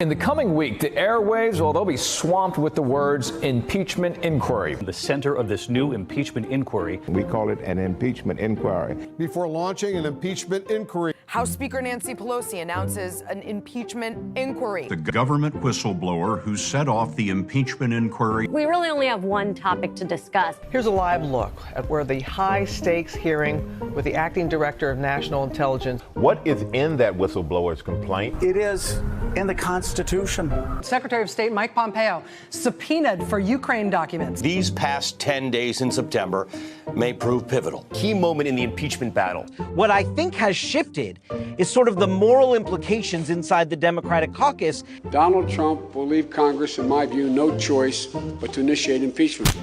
In the coming week, the airwaves, well, they'll be swamped with the words impeachment inquiry. The center of this new impeachment inquiry. We call it an impeachment inquiry. Before launching an impeachment inquiry, House Speaker Nancy Pelosi announces an impeachment inquiry. The government whistleblower who set off the impeachment inquiry. We really only have one topic to discuss. Here's a live look at where the high-stakes hearing with the acting director of national intelligence. What is in that whistleblower's complaint? It is in the Constitution. Secretary of State Mike Pompeo subpoenaed for Ukraine documents. These past 10 days in September may prove pivotal. Key moment in the impeachment battle. What I think has shifted is sort of the moral implications inside the Democratic caucus. Donald Trump will leave Congress, in my view, no choice but to initiate impeachment.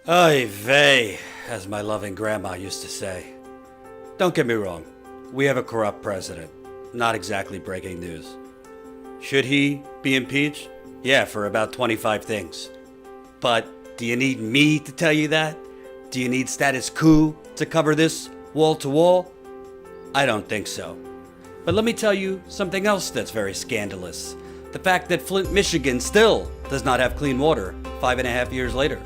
Oy vey, as my loving grandma used to say. Don't get me wrong, we have a corrupt president. Not exactly breaking news. Should he be impeached? Yeah, for about 25 things. But do you need me to tell you that? Do you need status quo to cover this wall to wall? I don't think so. But let me tell you something else that's very scandalous. The fact that Flint, Michigan still does not have clean water 5.5 years later.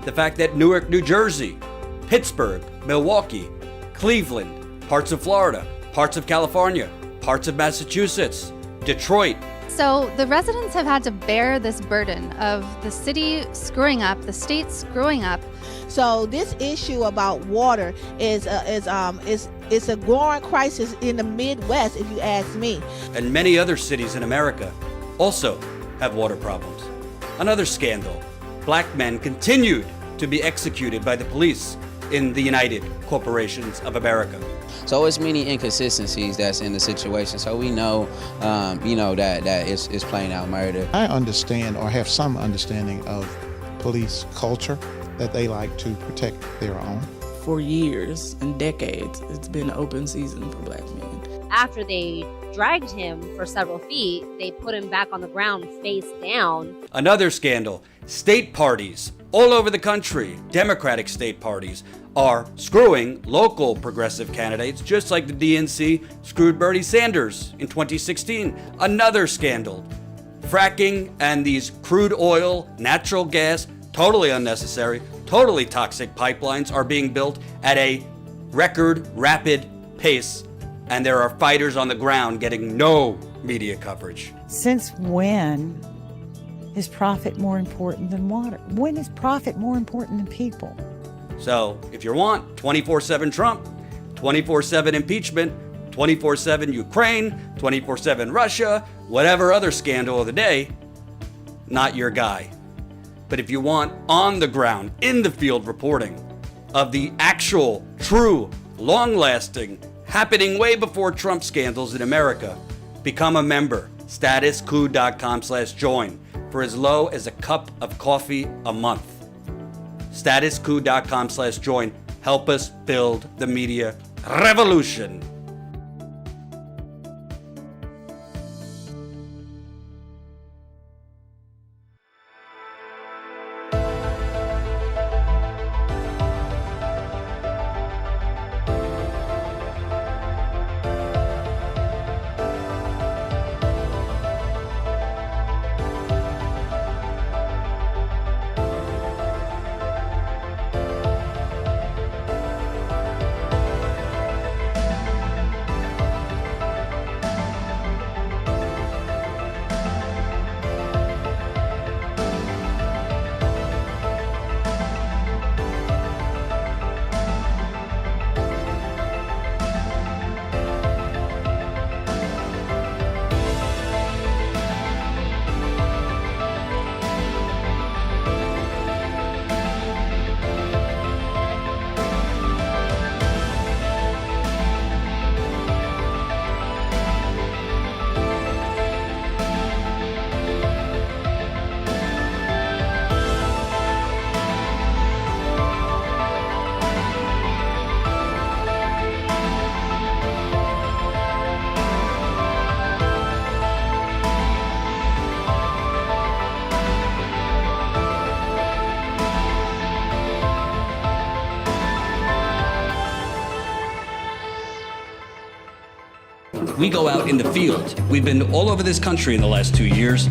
The fact that Newark, New Jersey, Pittsburgh, Milwaukee, Cleveland, parts of Florida, parts of California, parts of Massachusetts, Detroit. So the residents have had to bear this burden of the city screwing up, the state screwing up. So this issue about water is a growing crisis in the Midwest, if you ask me. And many other cities in America also have water problems. Another scandal. Black men continued to be executed by the police in the United Corporations of America. So it's many inconsistencies that's in the situation. So we know, that it's plain out murder. I understand or have some understanding of police culture, that they like to protect their own. For years and decades, it's been an open season for black men. After they dragged him for several feet, they put him back on the ground face down. Another scandal. State parties all over the country, Democratic state parties, are screwing local progressive candidates, just like the DNC screwed Bernie Sanders in 2016. Another scandal. Fracking and these crude oil, natural gas, totally unnecessary, totally toxic pipelines are being built at a record rapid pace, and there are fighters on the ground getting no media coverage. Since when is profit more important than water? When is profit more important than people? So, if you want 24/7 Trump, 24/7 impeachment, 24/7 Ukraine, 24/7 Russia, whatever other scandal of the day, not your guy. But if you want on the ground, in the field reporting of the actual, true, long-lasting, happening way before Trump scandals in America, become a member. statusquo.com/join for as low as a cup of coffee a month. statusquo.com/join. Help us build the media revolution. we go out in the field. We've been all over this country in the last 2 years.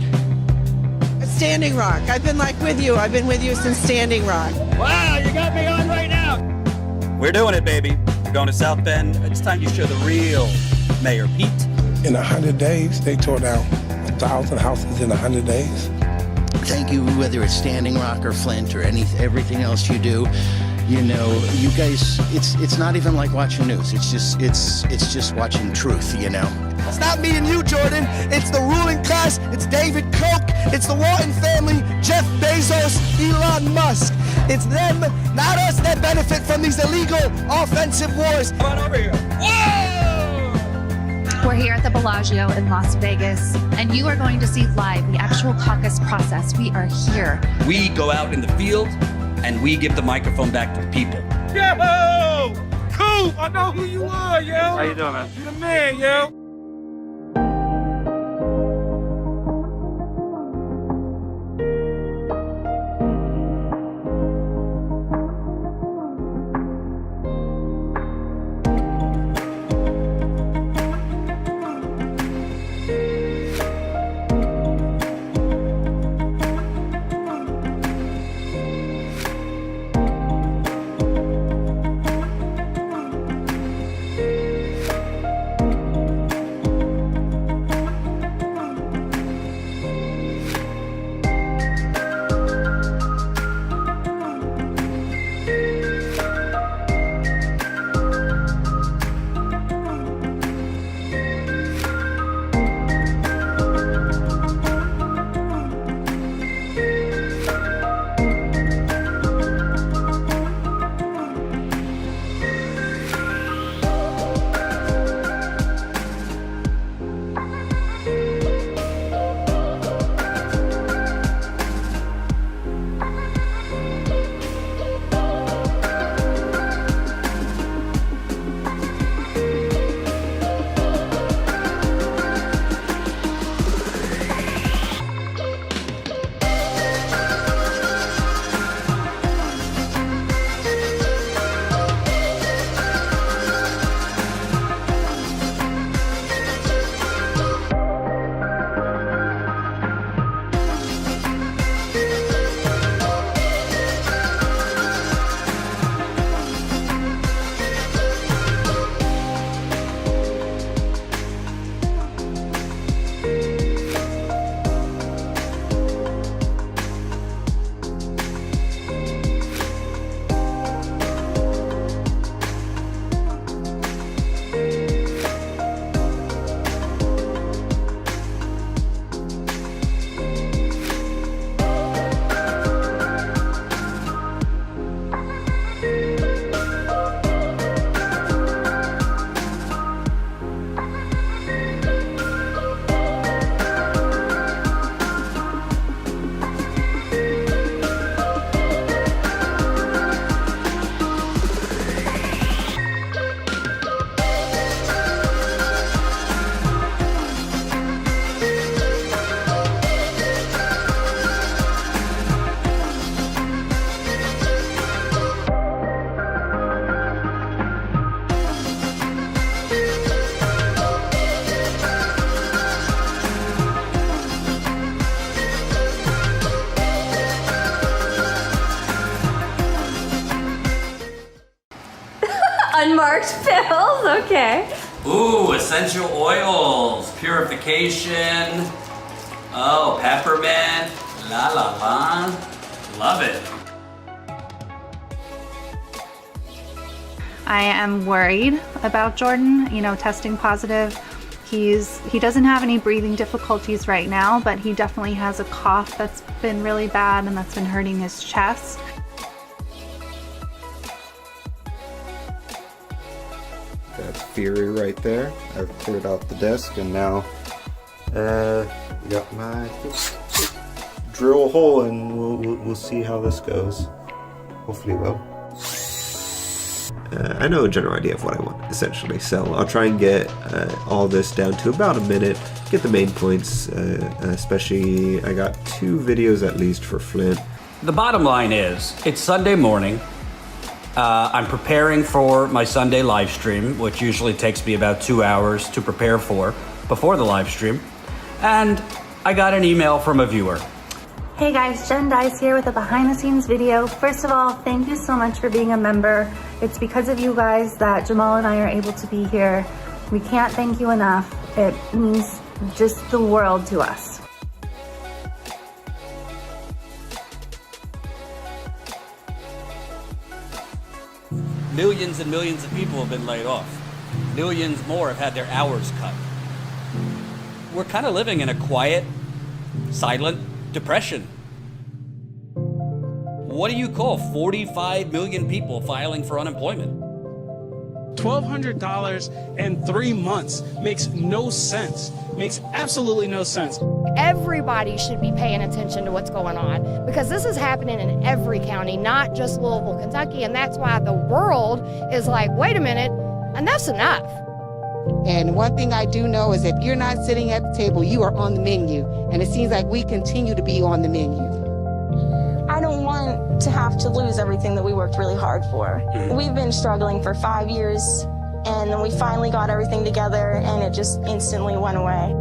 Standing Rock. I've been with you. I've been with you since Standing Rock. Wow, you got me on right now. We're doing it, baby. We're going to South Bend. It's time you show the real Mayor Pete. In 100 days, they tore down 1,000 houses in 100 days. Thank you, whether it's Standing Rock or Flint or everything else you do. You know, you guys, it's not even like watching news. It's just watching truth, you know. It's not me and you, Jordan. It's the ruling class. It's David Koch. It's the Walton family, Jeff Bezos, Elon Musk. It's them, not us, that benefit from these illegal offensive wars. Come on over here. Whoa! We're here at the Bellagio in Las Vegas, and you are going to see live the actual caucus process. We are here. We go out in the field, and we give the microphone back to the people. Yo! Cool! I know who you are, yo! How you doing, man? You the man, yo! Unmarked pills, okay. Ooh, essential oils, purification. Oh, peppermint, la la la. Love it. I am worried about Jordan, testing positive. He doesn't have any breathing difficulties right now, but he definitely has a cough that's been really bad and that's been hurting his chest. That's Fury right there. I've cleared out the desk and now got my drill a hole and we'll see how this goes. Hopefully well. I know a general idea of what I want, essentially, so I'll try and get all this down to about a minute, get the main points, especially I got 2 videos at least for Flint. The bottom line is, it's Sunday morning. I'm preparing for my Sunday live stream, which usually takes me about 2 hours to prepare for before the live stream. And I got an email from a viewer. Hey guys, Jen Dice here with a behind the scenes video. First of all, thank you so much for being a member. It's because of you guys that Jamal and I are able to be here. We can't thank you enough. It means just the world to us. Millions and millions of people have been laid off. Millions more have had their hours cut. We're kind of living in a quiet, silent depression. What do you call 45 million people filing for unemployment? $1,200 in 3 months makes no sense. Makes absolutely no sense. Everybody should be paying attention to what's going on because this is happening in every county, not just Louisville, Kentucky. And that's why the world is like, wait a minute, enough's enough. And one thing I do know is if you're not sitting at the table, you are on the menu. And it seems like we continue to be on the menu. I don't want to have to lose everything that we worked really hard for. We've been struggling for 5 years, and then we finally got everything together, and it just instantly went away.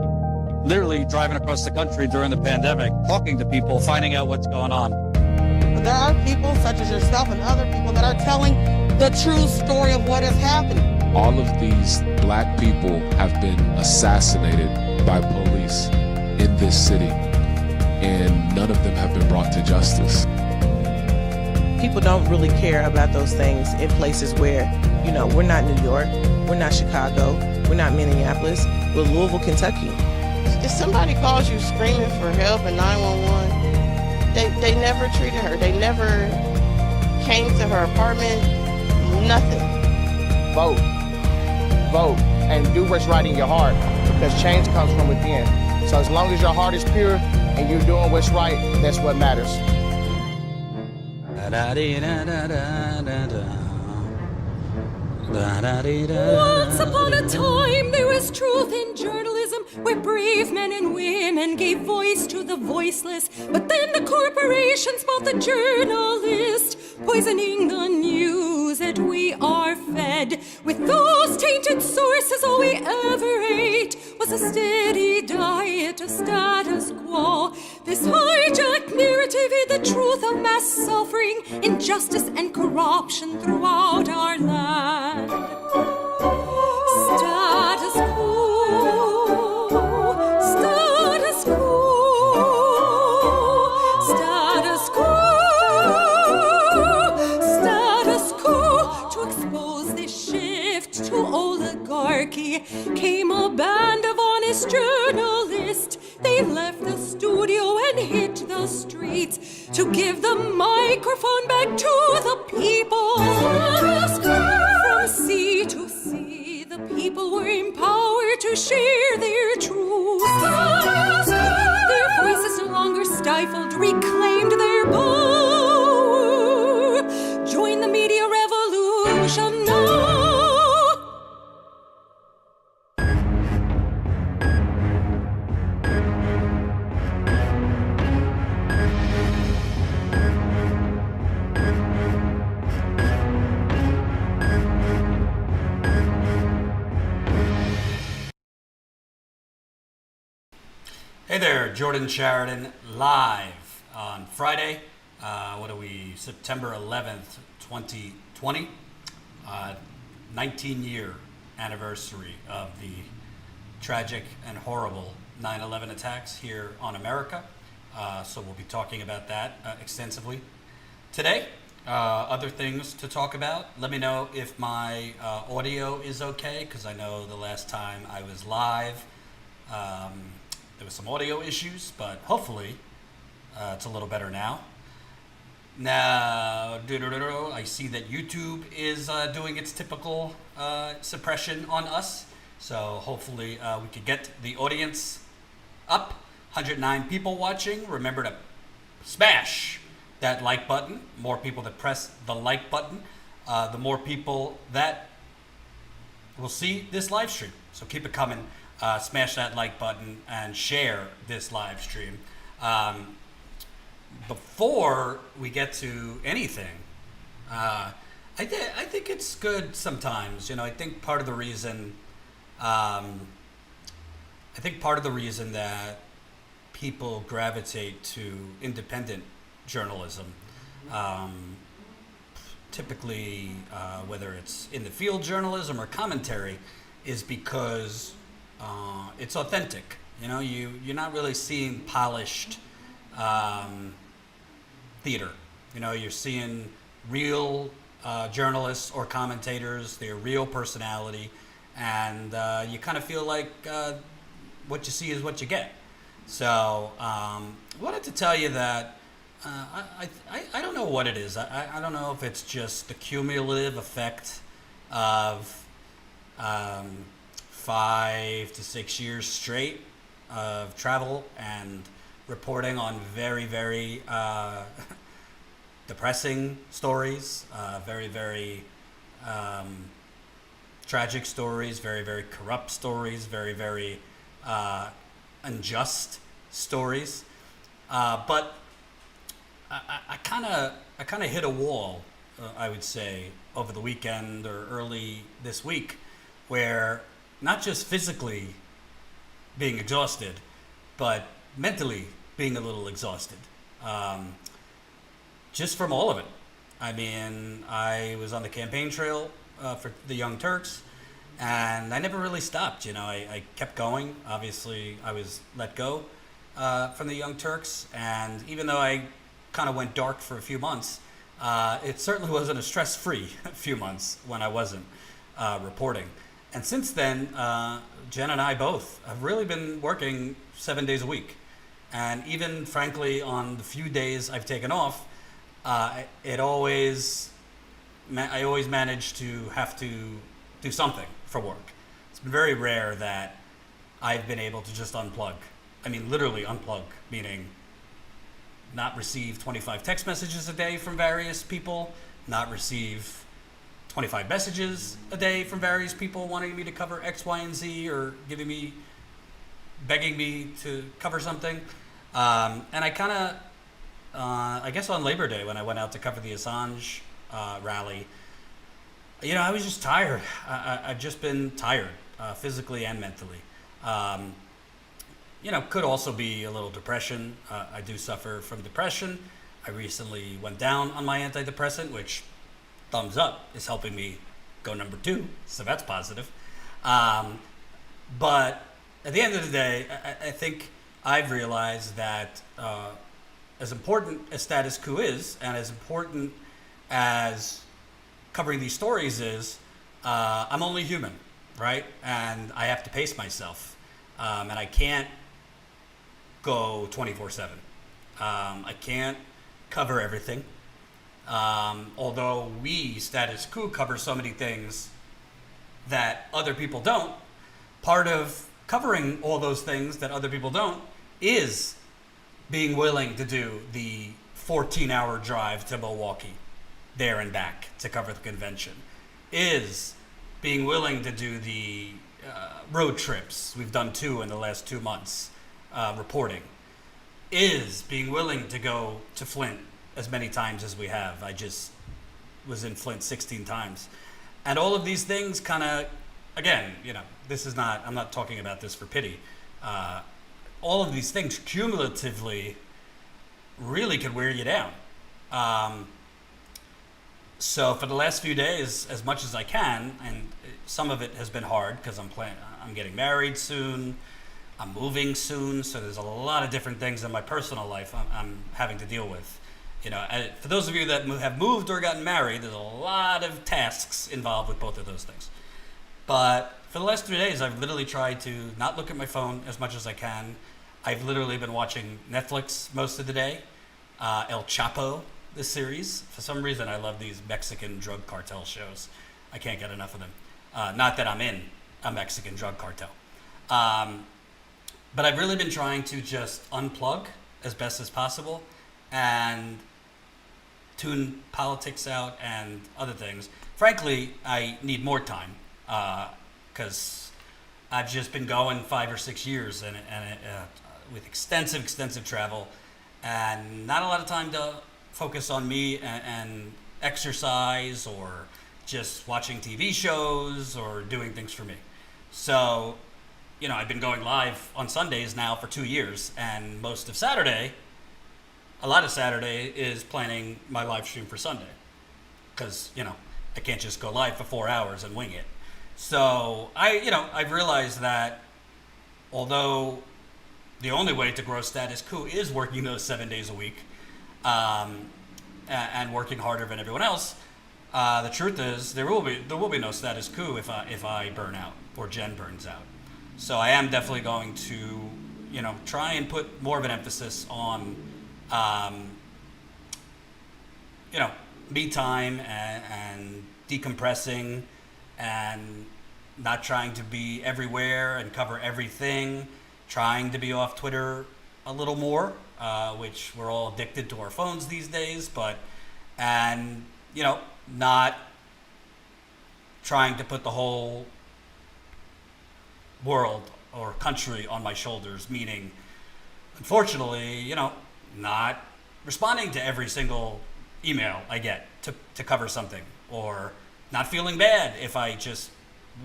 Literally driving across the country during the pandemic, talking to people, finding out what's going on. But there are people such as yourself and other people that are telling the true story of what is happening. All of these black people have been assassinated by police in this city, and none of them have been brought to justice. People don't really care about those things in places where, you know, we're not New York, we're not Chicago, we're not Minneapolis, we're Louisville, Kentucky. If somebody calls you screaming for help at 911, they never treated her. They never came to her apartment, nothing. Vote. Vote. And do what's right in your heart because change comes from within. So as long as your heart is pure and you're doing what's right, that's what matters. Once upon a time there was truth in journalism where brave men and women gave voice to the voiceless. But then the corporations bought the journalist, poisoning the news that we are fed. With those tainted sources all we ever ate was a steady diet of status quo. This hijacked narrative hid the truth of mass suffering, injustice and corruption throughout our land. Status quo, status quo, status quo, status quo. To expose this shift to oligarchy came a band of honest journalists. They left the studio and hit the streets to give the microphone back to the people. From sea to sea, the people were empowered to share their truth. Their voices no longer stifled, reclaimed their power. Join the media revolution now. Hey there, Jordan Sheridan live on Friday. September 11th, 2020. 19-year anniversary of the tragic and horrible 9/11 attacks here on America. So we'll be talking about that extensively today. Other things to talk about. Let me know if my audio is okay, because I know the last time I was live, there was some audio issues, but hopefully it's a little better now. Now, I see that YouTube is doing its typical suppression on us. So hopefully we could get the audience up. 109 people watching. Remember to smash that like button. More people that press the like button, the more people that will see this live stream. So keep it coming. Smash that like button and share this live stream. Before we get to anything, I think it's good sometimes. You know, I think part of the reason, that people gravitate to independent journalism, typically whether it's in the field journalism or commentary, is because it's authentic. You know, you're not really seeing polished theater. You know, you're seeing real journalists or commentators, their real personality, and you kind of feel like what you see is what you get. So I wanted to tell you that I don't know what it is. I don't know if it's just the cumulative effect of 5 to 6 years straight of travel and reporting on very, very depressing stories, very, very tragic stories, very, very corrupt stories, very, very unjust stories. But I kind of hit a wall, I would say, over the weekend or early this week, where not just physically being exhausted, but mentally being a little exhausted. Just from all of it. I mean, I was on the campaign trail for the Young Turks, and I never really stopped. You know, I kept going. Obviously, I was let go from the Young Turks, and even though I kind of went dark for a few months, it certainly wasn't a stress-free few months when I wasn't reporting. And since then, Jen and I both have really been working 7 days a week. And even, frankly, on the few days I've taken off, I always manage to have to do something for work. It's been very rare that I've been able to just unplug. I mean, literally unplug, meaning not receive 25 text messages a day from various people, not receive 25 messages a day from various people wanting me to cover X, Y, and Z, or begging me to cover something. And I kind of, I guess on Labor Day when I went out to cover the Assange rally, you know, I was just tired. I've just been tired, physically and mentally. You know, could also be a little depression. I do suffer from depression. I recently went down on my antidepressant, which, thumbs up, is helping me go number 2, so that's positive. But at the end of the day, I think I've realized that as important as status quo is, and as important as covering these stories is, I'm only human, right? And I have to pace myself. And I can't go 24/7. I can't cover everything. Although we, status quo, cover so many things that other people don't, part of covering all those things that other people don't is being willing to do the 14-hour drive to Milwaukee, there and back, to cover the convention, is being willing to do the road trips. We've done 2 in the last 2 months, reporting, is being willing to go to Flint as many times as we have. I just was in Flint 16 times. And all of these things kind of, again, you know, I'm not talking about this for pity. All of these things cumulatively really could wear you down. So for the last few days, as much as I can, and some of it has been hard because I'm getting married soon, I'm moving soon, so there's a lot of different things in my personal life I'm having to deal with. You know, for those of you that have moved or gotten married, there's a lot of tasks involved with both of those things. But for the last 3 days, I've literally tried to not look at my phone as much as I can. I've literally been watching Netflix most of the day. El Chapo, this series. For some reason, I love these Mexican drug cartel shows. I can't get enough of them. Not that I'm in a Mexican drug cartel. But I've really been trying to just unplug as best as possible and tune politics out and other things. Frankly, I need more time because I've just been going 5 or 6 years and with extensive travel and not a lot of time to focus on me and exercise or just watching TV shows or doing things for me. So, you know, I've been going live on Sundays now for 2 years, and most of Saturday, a lot of Saturday is planning my live stream for Sunday. Because, you know, I can't just go live for 4 hours and wing it. So I've realized that although the only way to grow status quo is working those 7 days a week, and working harder than everyone else, the truth is there will be no status quo if I burn out or Jen burns out. So I am definitely going to, you know, try and put more of an emphasis on, you know, me time and decompressing and not trying to be everywhere and cover everything, trying to be off Twitter a little more, which we're all addicted to our phones these days, and, you know, not trying to put the whole world or country on my shoulders, meaning, unfortunately, you know, not responding to every single email I get to cover something, or not feeling bad if I just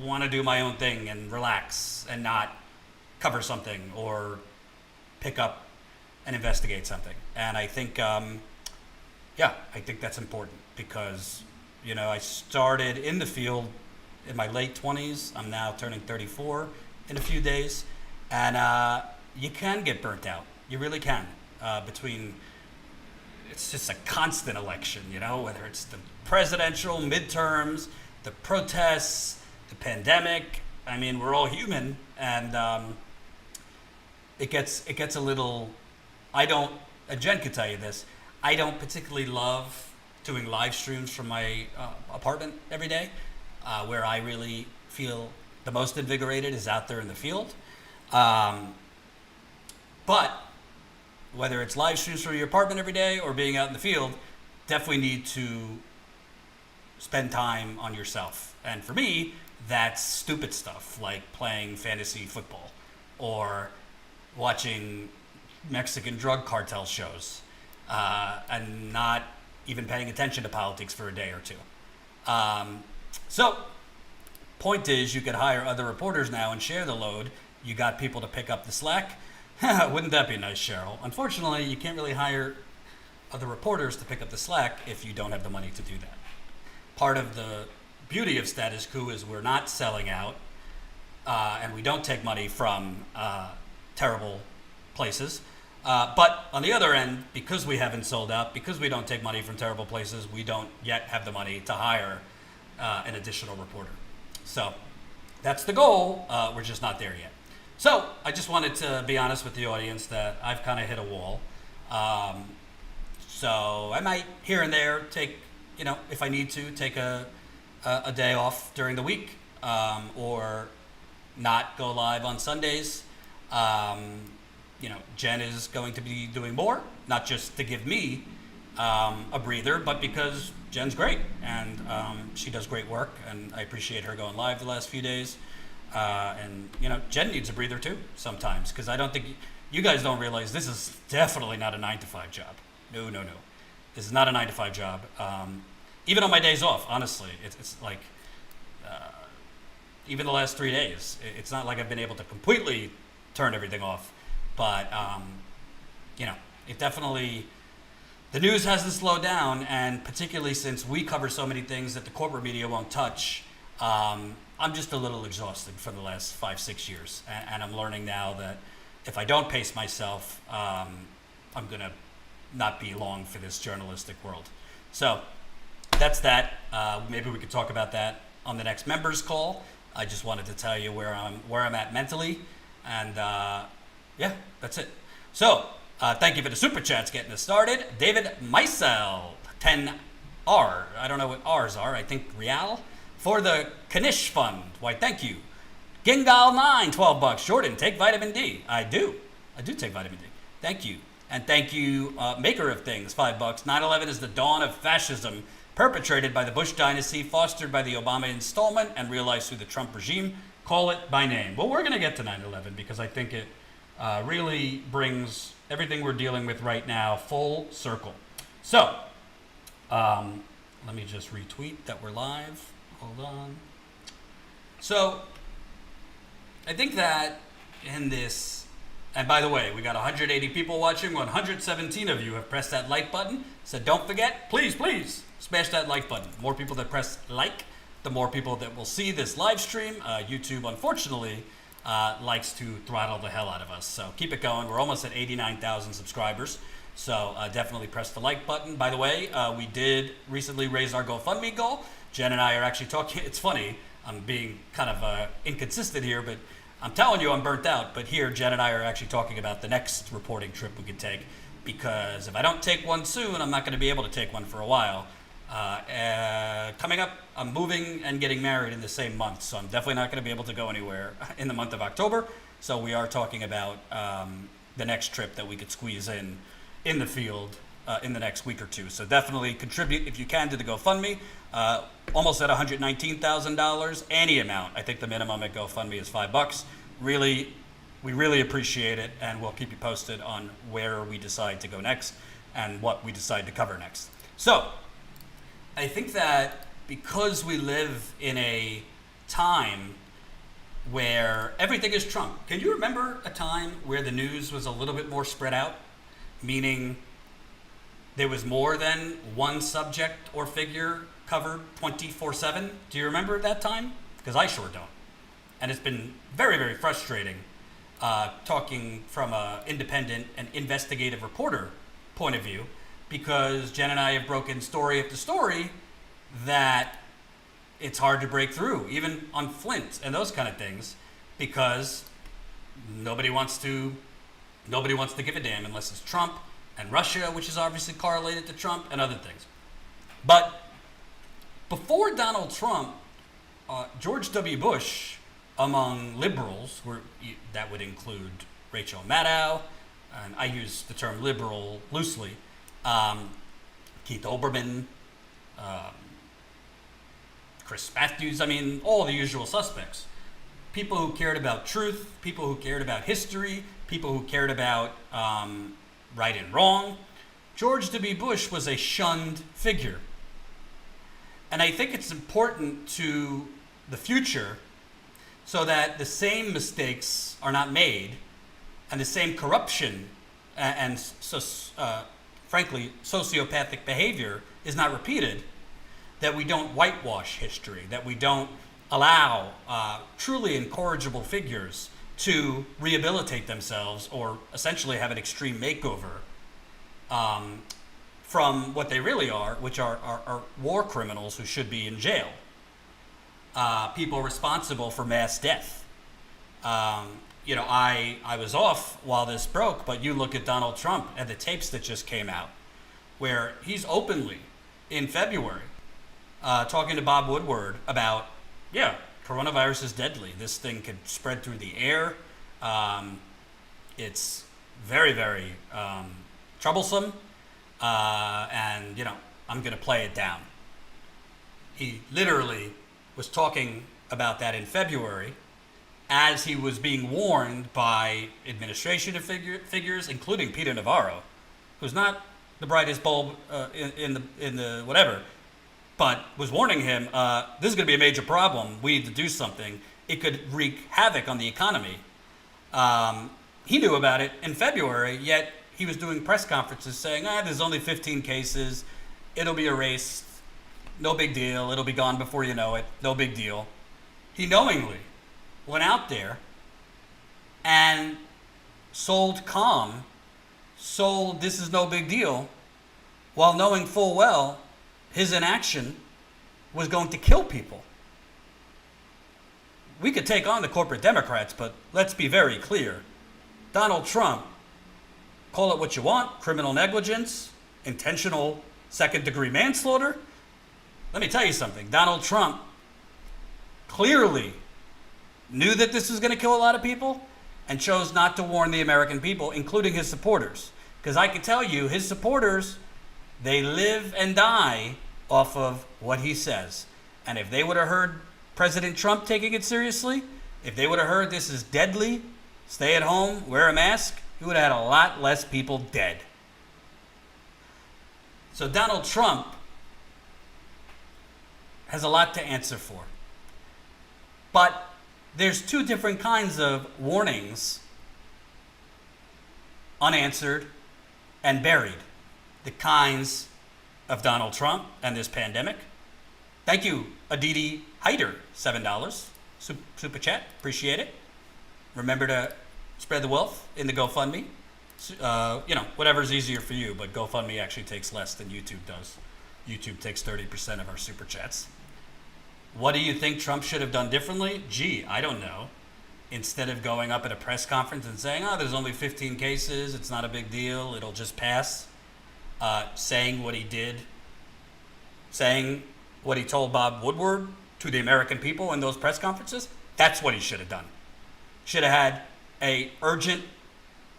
want to do my own thing and relax and not cover something or pick up and investigate something. And I think, I think that's important because, you know, I started in the field in my late 20s. I'm now turning 34 in a few days. And you can get burnt out. You really can. It's just a constant election, you know, whether it's the presidential, midterms, the protests, the pandemic. I mean, we're all human, and it gets a little. Jen could tell you this. I don't particularly love doing live streams from my apartment every day. Where I really feel the most invigorated is out there in the field. But whether it's live streams from your apartment every day or being out in the field, definitely need to spend time on yourself. And for me, that's stupid stuff like playing fantasy football or watching Mexican drug cartel shows, and not even paying attention to politics for a day or two. So, point is, you could hire other reporters now and share the load. You got people to pick up the slack. Wouldn't that be nice, Cheryl? Unfortunately, you can't really hire other reporters to pick up the slack if you don't have the money to do that. Part of the beauty of status quo is we're not selling out, and we don't take money from terrible places. But on the other end, because we haven't sold out, because we don't take money from terrible places, we don't yet have the money to hire an additional reporter. So that's the goal. We're just not there yet. So I just wanted to be honest with the audience that I've kind of hit a wall. So I might here and there take, you know, if I need to, take a day off during the week, or not go live on Sundays. You know, Jen is going to be doing more, not just to give me a breather, but because Jen's great and she does great work, and I appreciate her going live the last few days. And, you know, Jen needs a breather too sometimes, because I don't think you guys don't realize this is definitely not a 9-to-5 job. No. This is not a 9-to-5 job. Even on my days off, honestly, it's like, even the last 3 days, it's not like I've been able to completely turn everything off. But, you know, it definitely, the news hasn't slowed down, and particularly since we cover so many things that the corporate media won't touch, I'm just a little exhausted for the last 5-6 years. And I'm learning now that if I don't pace myself, I'm going to not be long for this journalistic world. So that's that. Maybe we could talk about that on the next members call. I just wanted to tell you where I'm at mentally, and yeah, that's it. So thank you for the super chats getting us started. David Meisel, 10R. I don't know what R's are. I think Real. For the Kanish Fund. Why, thank you. Gingal9, $12. Jordan, take vitamin D. I do take vitamin D. Thank you. And thank you, Maker of Things, $5. 9/11 is the dawn of fascism, perpetrated by the Bush dynasty, fostered by the Obama installment, and realized through the Trump regime. Call it by name. Well, we're going to get to 9/11 because I think it really brings everything we're dealing with right now full circle. So, Let me just retweet that we're live. Hold on. So, I think that in this, and by the way, we got 180 people watching. 117 of you have pressed that like button. So don't forget, please, smash that like button. The more people that press like, the more people that will see this live stream. YouTube, unfortunately, likes to throttle the hell out of us. So keep it going. We're almost at 89,000 subscribers. So definitely press the like button. By the way, we did recently raise our GoFundMe goal. Jen and I are actually talking. It's funny. I'm being kind of inconsistent here, but I'm telling you I'm burnt out. But here, Jen and I are actually talking about the next reporting trip we could take. Because if I don't take one soon, I'm not going to be able to take one for a while. Coming up, I'm moving and getting married in the same month. So I'm definitely not going to be able to go anywhere in the month of October. So we are talking about the next trip that we could squeeze in the field in the next week or two. So definitely contribute if you can to the GoFundMe. Almost at $119,000, any amount. I think the minimum at GoFundMe is $5. Really, we really appreciate it, and we'll keep you posted on where we decide to go next and what we decide to cover next. So, I think that because we live in a time where everything is Trump. Can you remember a time where the news was a little bit more spread out? Meaning there was more than one subject or figure covered 24/7. Do you remember that time? Because I sure don't. And it's been very, very frustrating talking from an independent and investigative reporter point of view, because Jen and I have broken story after story that it's hard to break through, even on Flint and those kind of things, because nobody wants to give a damn unless it's Trump and Russia, which is obviously correlated to Trump, and other things. But before Donald Trump, George W. Bush, among liberals, that would include Rachel Maddow, and I use the term liberal loosely, Keith Olbermann, Chris Matthews, I mean, all the usual suspects. People who cared about truth, people who cared about history, people who cared about right and wrong. George W. Bush was a shunned figure. And I think it's important to the future so that the same mistakes are not made and the same corruption and frankly, sociopathic behavior is not repeated, that we don't whitewash history, that we don't allow truly incorrigible figures to rehabilitate themselves or essentially have an extreme makeover from what they really are, which are war criminals who should be in jail. People responsible for mass death. I was off while this broke, but you look at Donald Trump and the tapes that just came out, where he's openly, in February, talking to Bob Woodward about, coronavirus is deadly. This thing could spread through the air. It's very, very troublesome. And, I'm going to play it down. He literally was talking about that in February as he was being warned by administration figures, including Peter Navarro, who's not the brightest bulb in the whatever, but was warning him, this is going to be a major problem. We need to do something. It could wreak havoc on the economy. He knew about it in February, yet he was doing press conferences saying, there's only 15 cases. It'll be erased. No big deal. It'll be gone before you know it. No big deal. He knowingly went out there and sold calm, sold this is no big deal, while knowing full well his inaction was going to kill people. We could take on the corporate Democrats, but let's be very clear. Donald Trump, call it what you want, criminal negligence, intentional second-degree manslaughter. Let me tell you something. Donald Trump clearly knew that this was going to kill a lot of people and chose not to warn the American people, including his supporters. Because I can tell you, his supporters, they live and die off of what he says. And if they would have heard President Trump taking it seriously, if they would have heard this is deadly, stay at home, wear a mask, he would have had a lot less people dead. So Donald Trump has a lot to answer for. But there's two different kinds of warnings, unanswered and buried. The kinds of Donald Trump and this pandemic. Thank you, Aditi Hyder, $7. Super chat, appreciate it. Remember to spread the wealth in the GoFundMe. Whatever's easier for you, but GoFundMe actually takes less than YouTube does. YouTube takes 30% of our super chats. What do you think Trump should have done differently? Gee, I don't know. Instead of going up at a press conference and saying, there's only 15 cases, it's not a big deal, it'll just pass, saying what he did, saying what he told Bob Woodward to the American people in those press conferences, that's what he should have done. Should have had a urgent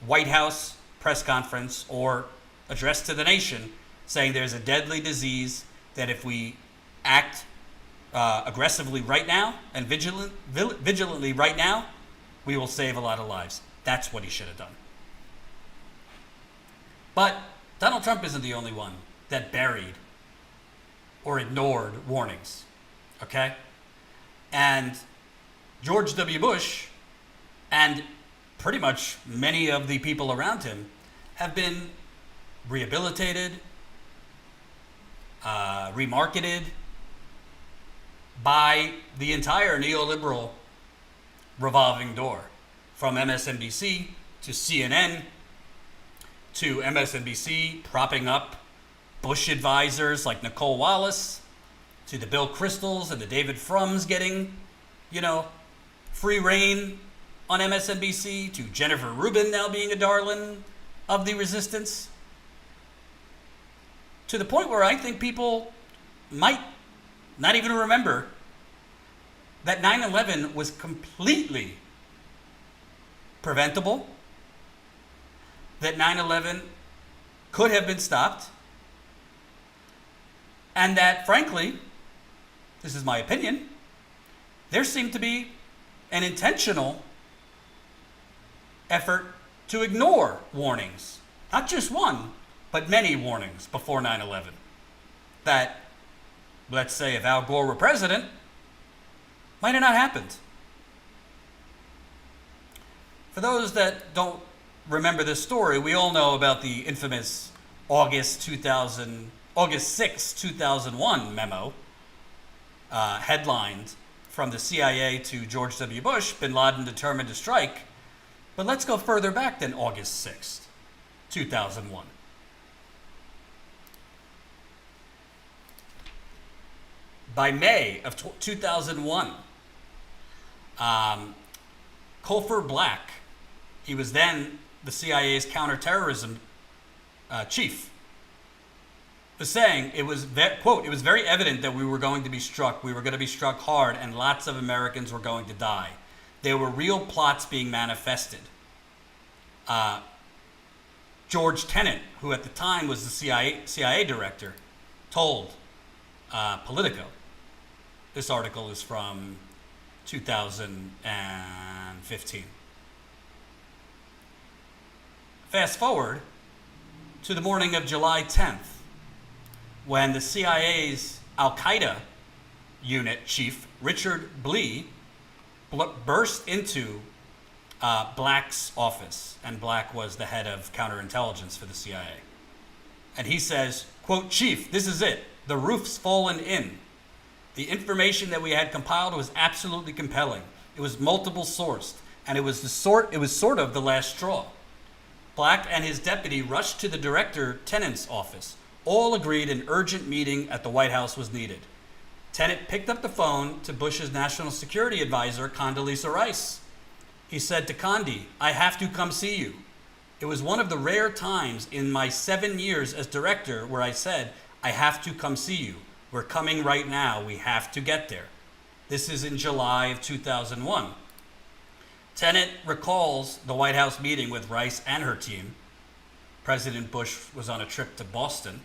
White House press conference or address to the nation saying there's a deadly disease that if we act aggressively right now and vigilantly right now, we will save a lot of lives. That's what he should have done. But Donald Trump isn't the only one that buried or ignored warnings, okay? And George W. Bush and pretty much many of the people around him have been rehabilitated, remarketed by the entire neoliberal revolving door, from MSNBC to CNN to MSNBC propping up Bush advisors like Nicole Wallace, to the Bill Kristols and the David Frums getting, free reign on MSNBC, to Jennifer Rubin now being a darling of the resistance, to the point where I think people might not even remember that 9/11 was completely preventable, that 9/11 could have been stopped, and that, frankly, this is my opinion, there seemed to be an intentional effort to ignore warnings, not just one, but many warnings before 9/11, that, let's say, if Al Gore were president, might have not happened. For those that don't remember this story, we all know about the infamous August 6, 2001 memo, headlined from the CIA to George W. Bush, bin Laden determined to strike. But let's go further back than August 6th, 2001. By May of 2001, Cofer Black, he was then the CIA's counterterrorism chief, was saying it was, quote, it was very evident that we were going to be struck hard, and lots of Americans were going to die. There were real plots being manifested. George Tenet, who at the time was the CIA director, told Politico. This article is from 2015. Fast forward to the morning of July 10th, when the CIA's Al-Qaeda unit chief, Richard Blee, burst into Black's office, and Black was the head of counterintelligence for the CIA. And he says, quote, "Chief, this is it. The roof's fallen in. The information that we had compiled was absolutely compelling. It was multiple sourced, and it was sort of the last straw." Black and his deputy rushed to the director Tenet's office. All agreed an urgent meeting at the White House was needed. Tenet picked up the phone to Bush's national security advisor, Condoleezza Rice. He said to Condi, "I have to come see you." It was one of the rare times in my 7 years as director where I said, "I have to come see you. We're coming right now. We have to get there." This is in July of 2001. Tenet recalls the White House meeting with Rice and her team. President Bush was on a trip to Boston.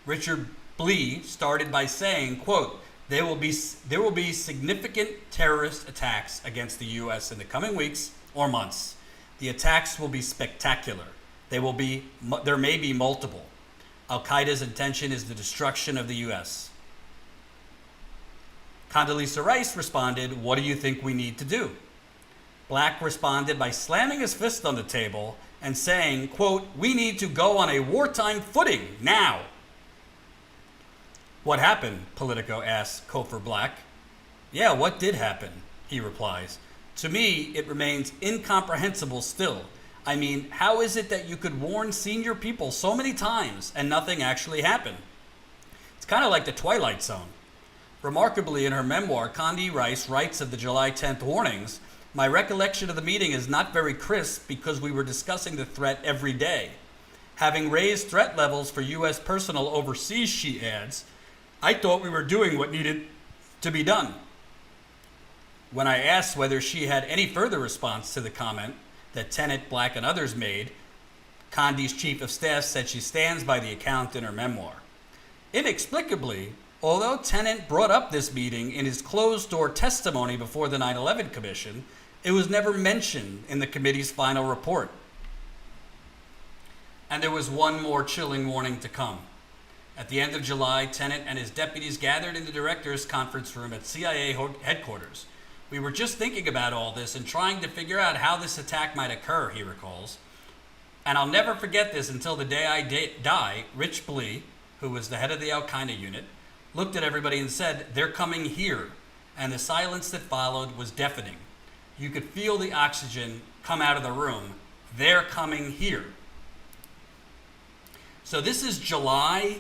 Richard Blee started by saying, quote, there will be significant terrorist attacks against the U.S. in the coming weeks or months. The attacks will be spectacular. There may be multiple. Al-Qaeda's intention is the destruction of the U.S. Condoleezza Rice responded, "What do you think we need to do?" Black responded by slamming his fist on the table and saying, quote, "We need to go on a wartime footing now." "What happened?" Politico asked Cofer Black. "Yeah, what did happen?" he replies. "To me, it remains incomprehensible still. I mean, how is it that you could warn senior people so many times and nothing actually happened?" It's kind of like the Twilight Zone. Remarkably, in her memoir, Condi Rice writes of the July 10th warnings, "My recollection of the meeting is not very crisp because we were discussing the threat every day. Having raised threat levels for U.S. personnel overseas," she adds, "I thought we were doing what needed to be done." When I asked whether she had any further response to the comment that Tennant, Black, and others made, Condi's chief of staff said she stands by the account in her memoir. Inexplicably, although Tennant brought up this meeting in his closed-door testimony before the 9/11 Commission, it was never mentioned in the committee's final report. And there was one more chilling warning to come. At the end of July, Tennant and his deputies gathered in the director's conference room at CIA headquarters. "We were just thinking about all this and trying to figure out how this attack might occur," he recalls. "And I'll never forget this until the day I die. Rich Blee, who was the head of the Al-Qaeda unit, looked at everybody and said, 'They're coming here.' And the silence that followed was deafening. You could feel the oxygen come out of the room. 'They're coming here.'" So this is July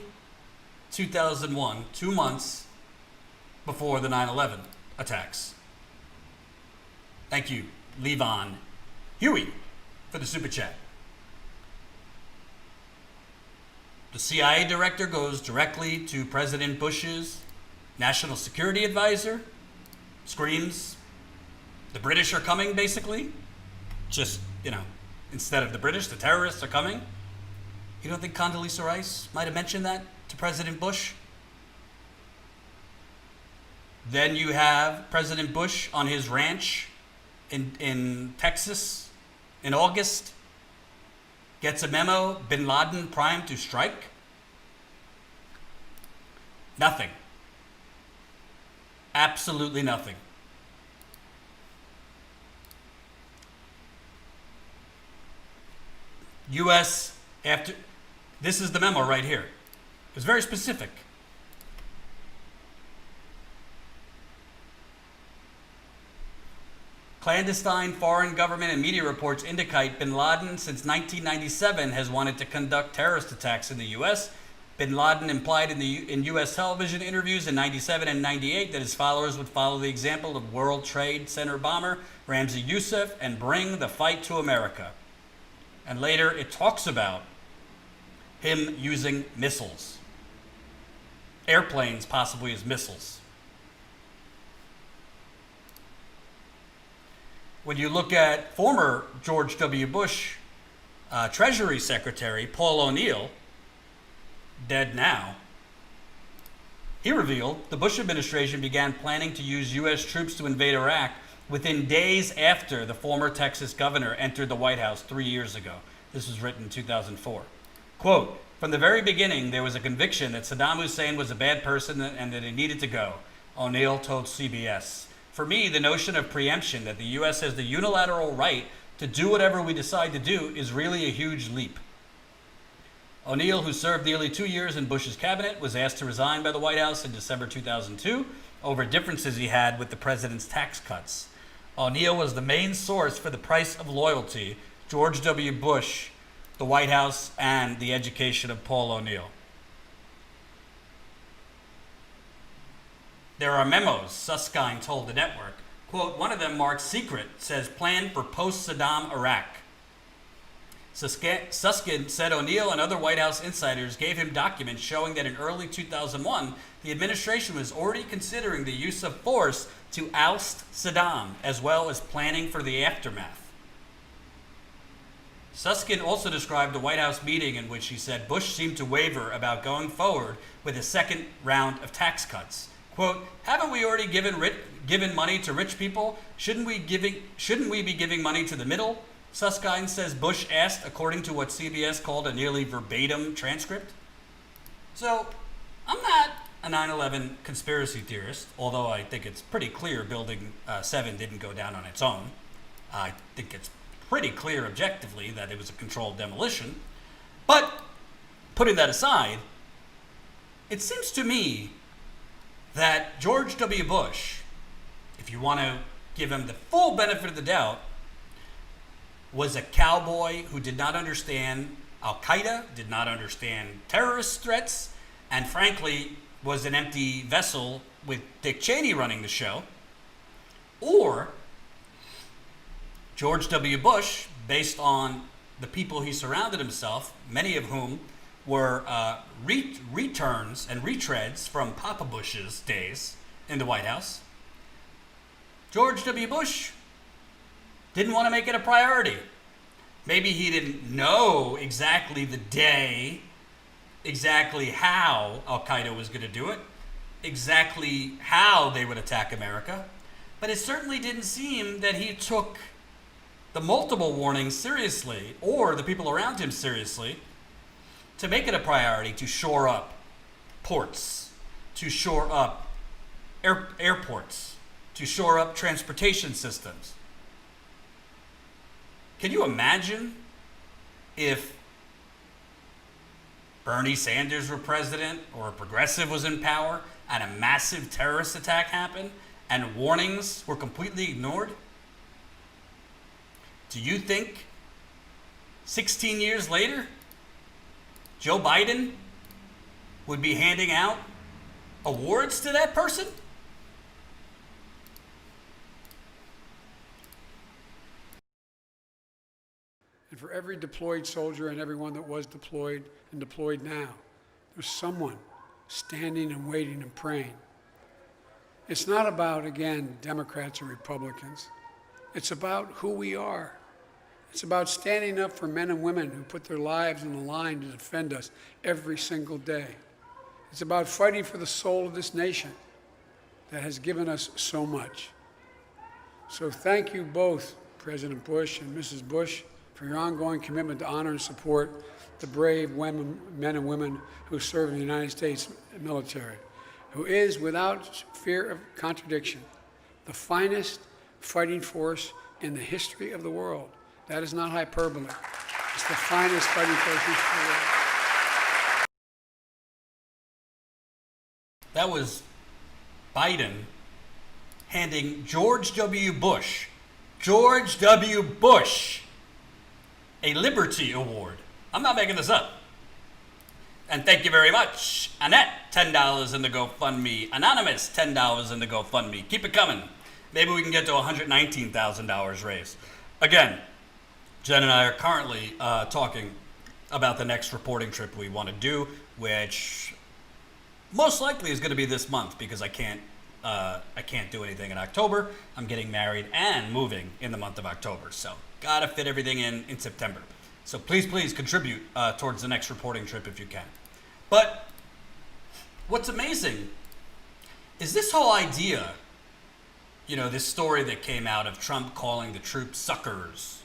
2001, 2 months before the 9/11 attacks. Thank you, Levon Huey, for the super chat. The CIA director goes directly to President Bush's national security advisor, screams, "The British are coming," basically. Just, instead of the British, the terrorists are coming. You don't think Condoleezza Rice might have mentioned that to President Bush? Then you have President Bush on his ranch in Texas in August, gets a memo, bin Laden primed to strike. Nothing. Absolutely nothing. U.S. after, this is the memo right here. It's very specific. Clandestine foreign government and media reports indicate bin Laden, since 1997, has wanted to conduct terrorist attacks in the U.S. Bin Laden implied in U.S. television interviews in 97 and 98 that his followers would follow the example of World Trade Center bomber Ramzi Youssef and bring the fight to America. And later it talks about him using missiles. Airplanes possibly as missiles. When you look at former George W. Bush Treasury Secretary Paul O'Neill, dead now, he revealed the Bush administration began planning to use U.S. troops to invade Iraq within days after the former Texas governor entered the White House 3 years ago. This was written in 2004. Quote, "From the very beginning, there was a conviction that Saddam Hussein was a bad person and that he needed to go," O'Neill told CBS. "For me, the notion of preemption, that the U.S. has the unilateral right to do whatever we decide to do, is really a huge leap." O'Neill, who served nearly 2 years in Bush's cabinet, was asked to resign by the White House in December 2002 over differences he had with the president's tax cuts. O'Neill was the main source for the price of loyalty, George W. Bush, the White House, and the education of Paul O'Neill. There are memos, Susskind told the network. Quote, one of them marked secret, says plan for post-Saddam Iraq. Susskind said O'Neill and other White House insiders gave him documents showing that in early 2001, the administration was already considering the use of force to oust Saddam, as well as planning for the aftermath. Susskind also described a White House meeting in which he said Bush seemed to waver about going forward with a second round of tax cuts. Quote, haven't we already given money to rich people? Shouldn't we be giving money to the middle? Susskind says Bush asked, according to what CBS called a nearly verbatim transcript. So, I'm not a 9/11 conspiracy theorist, although I think it's pretty clear Building 7 didn't go down on its own. I think it's pretty clear objectively that it was a controlled demolition. But putting that aside, it seems to me that George W. Bush, if you want to give him the full benefit of the doubt, was a cowboy who did not understand Al-Qaeda, did not understand terrorist threats, and frankly was an empty vessel with Dick Cheney running the show. Or George W. Bush, based on the people he surrounded himself, many of whom were returns and retreads from Papa Bush's days in the White House. George W. Bush didn't want to make it a priority. Maybe he didn't know exactly the day, exactly how Al-Qaeda was going to do it, exactly how they would attack America, but it certainly didn't seem that he took the multiple warnings seriously, or the people around him seriously, to make it a priority to shore up ports, to shore up airports, to shore up transportation systems. Can you imagine if Bernie Sanders were president or a progressive was in power and a massive terrorist attack happened and warnings were completely ignored? Do you think 16 years later, Joe Biden would be handing out awards to that person? And for every deployed soldier and everyone that was deployed and deployed now, there's someone standing and waiting and praying. It's not about, again, Democrats or Republicans. It's about who we are. It's about standing up for men and women who put their lives on the line to defend us every single day. It's about fighting for the soul of this nation that has given us so much. So thank you both, President Bush and Mrs. Bush, for your ongoing commitment to honor and support the brave men and women who serve in the United States military, who is, without fear of contradiction, the finest fighting force in the history of the world. That is not hyperbole. It's the finest fighting force in the world. That was Biden handing George W. Bush, a Liberty Award. I'm not making this up. And thank you very much. Annette, $10 in the GoFundMe. Anonymous, $10 in the GoFundMe. Keep it coming. Maybe we can get to $119,000 raised. Again, Jen and I are currently talking about the next reporting trip we want to do, which most likely is going to be this month because I can't do anything in October. I'm getting married and moving in the month of October, so gotta fit everything in September. So please contribute towards the next reporting trip if you can. But what's amazing is this whole idea, this story that came out of Trump calling the troops suckers,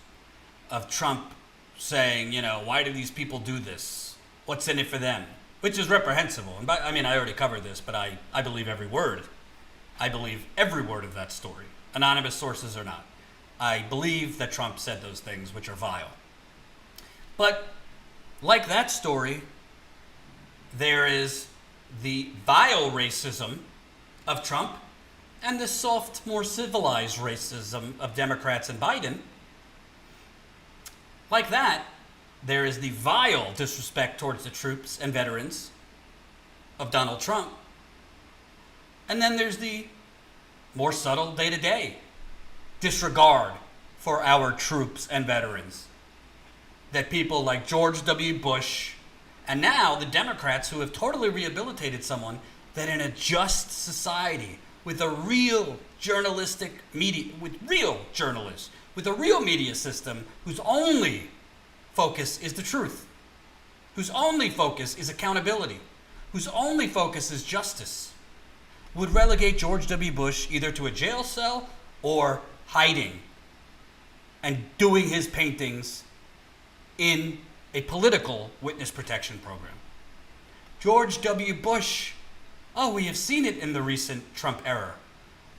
of Trump saying, why do these people do this? What's in it for them? Which is reprehensible. And I already covered this, but I believe every word. I believe every word of that story, anonymous sources or not. I believe that Trump said those things, which are vile. But like that story, there is the vile racism of Trump and the soft, more civilized racism of Democrats and Biden. Like that, there is the vile disrespect towards the troops and veterans of Donald Trump. And then there's the more subtle day-to-day disregard for our troops and veterans that people like George W. Bush and now the Democrats who have totally rehabilitated someone that in a just society with a real journalistic media, with real journalists, with a real media system whose only focus is the truth, whose only focus is accountability, whose only focus is justice, would relegate George W. Bush either to a jail cell or hiding and doing his paintings in a political witness protection program. George W. Bush Oh, we have seen it in the recent Trump era.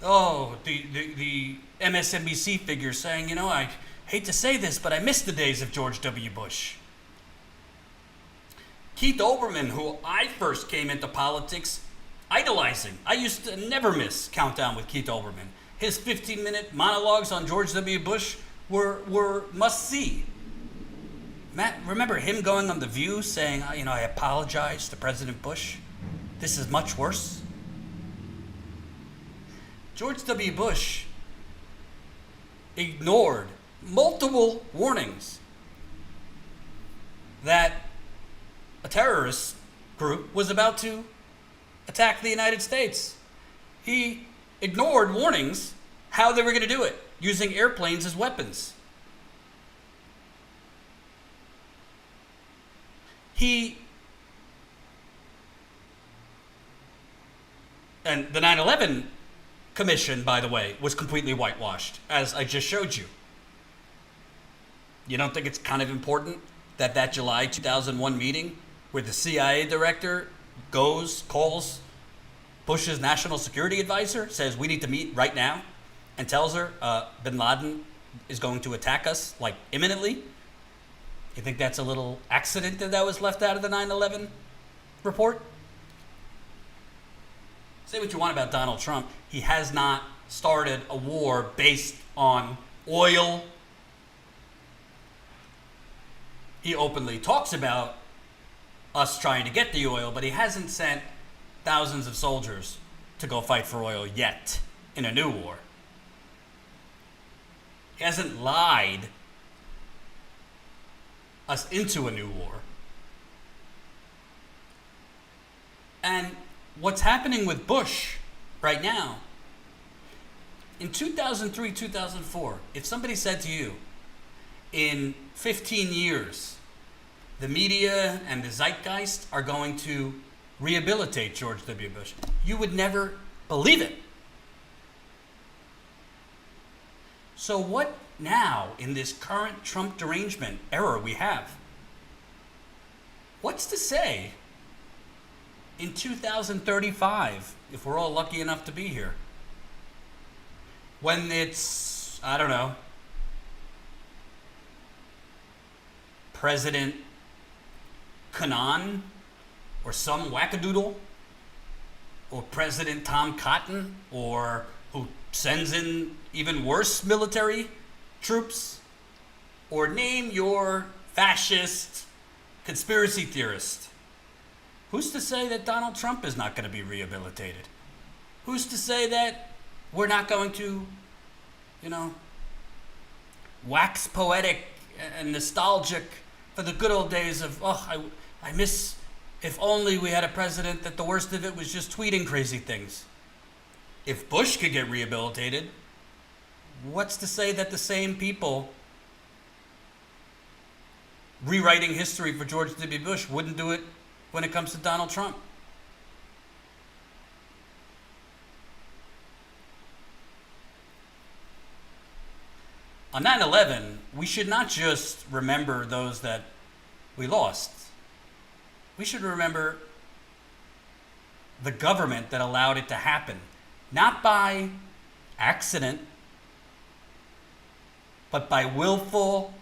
Oh, the MSNBC figure saying, you know, I hate to say this, but I miss the days of George W. Bush. Keith Olbermann, who I first came into politics idolizing. I used to never miss Countdown with Keith Olbermann. His 15-minute monologues on George W. Bush were must-see. Matt, remember him going on The View saying, you know, I apologize to President Bush. This is much worse. George W. Bush ignored multiple warnings that a terrorist group was about to attack the United States. He ignored warnings how they were going to do it, using airplanes as weapons. And the 9/11 commission, by the way, was completely whitewashed, as I just showed you. You don't think it's kind of important that July 2001 meeting where the CIA director calls Bush's national security advisor, says we need to meet right now, and tells her bin Laden is going to attack us like imminently? You think that's a little accident that was left out of the 9/11 report? Say what you want about Donald Trump. He has not started a war based on oil. He openly talks about us trying to get the oil, but he hasn't sent thousands of soldiers to go fight for oil yet in a new war. He hasn't lied us into a new war. And what's happening with Bush right now, in 2003, 2004, if somebody said to you, in 15 years, the media and the zeitgeist are going to rehabilitate George W. Bush, you would never believe it. So what now, in this current Trump derangement era we have, what's to say in 2035, if we're all lucky enough to be here, when it's, I don't know, President Canaan or some wackadoodle, or President Tom Cotton, or who sends in even worse military troops, or name your fascist conspiracy theorist. Who's to say that Donald Trump is not going to be rehabilitated? Who's to say that we're not going to, wax poetic and nostalgic for the good old days of, I miss, if only we had a president that the worst of it was just tweeting crazy things. If Bush could get rehabilitated, what's to say that the same people rewriting history for George W. Bush wouldn't do it when it comes to Donald Trump? On 9/11, we should not just remember those that we lost. We should remember the government that allowed it to happen, not by accident, but by willful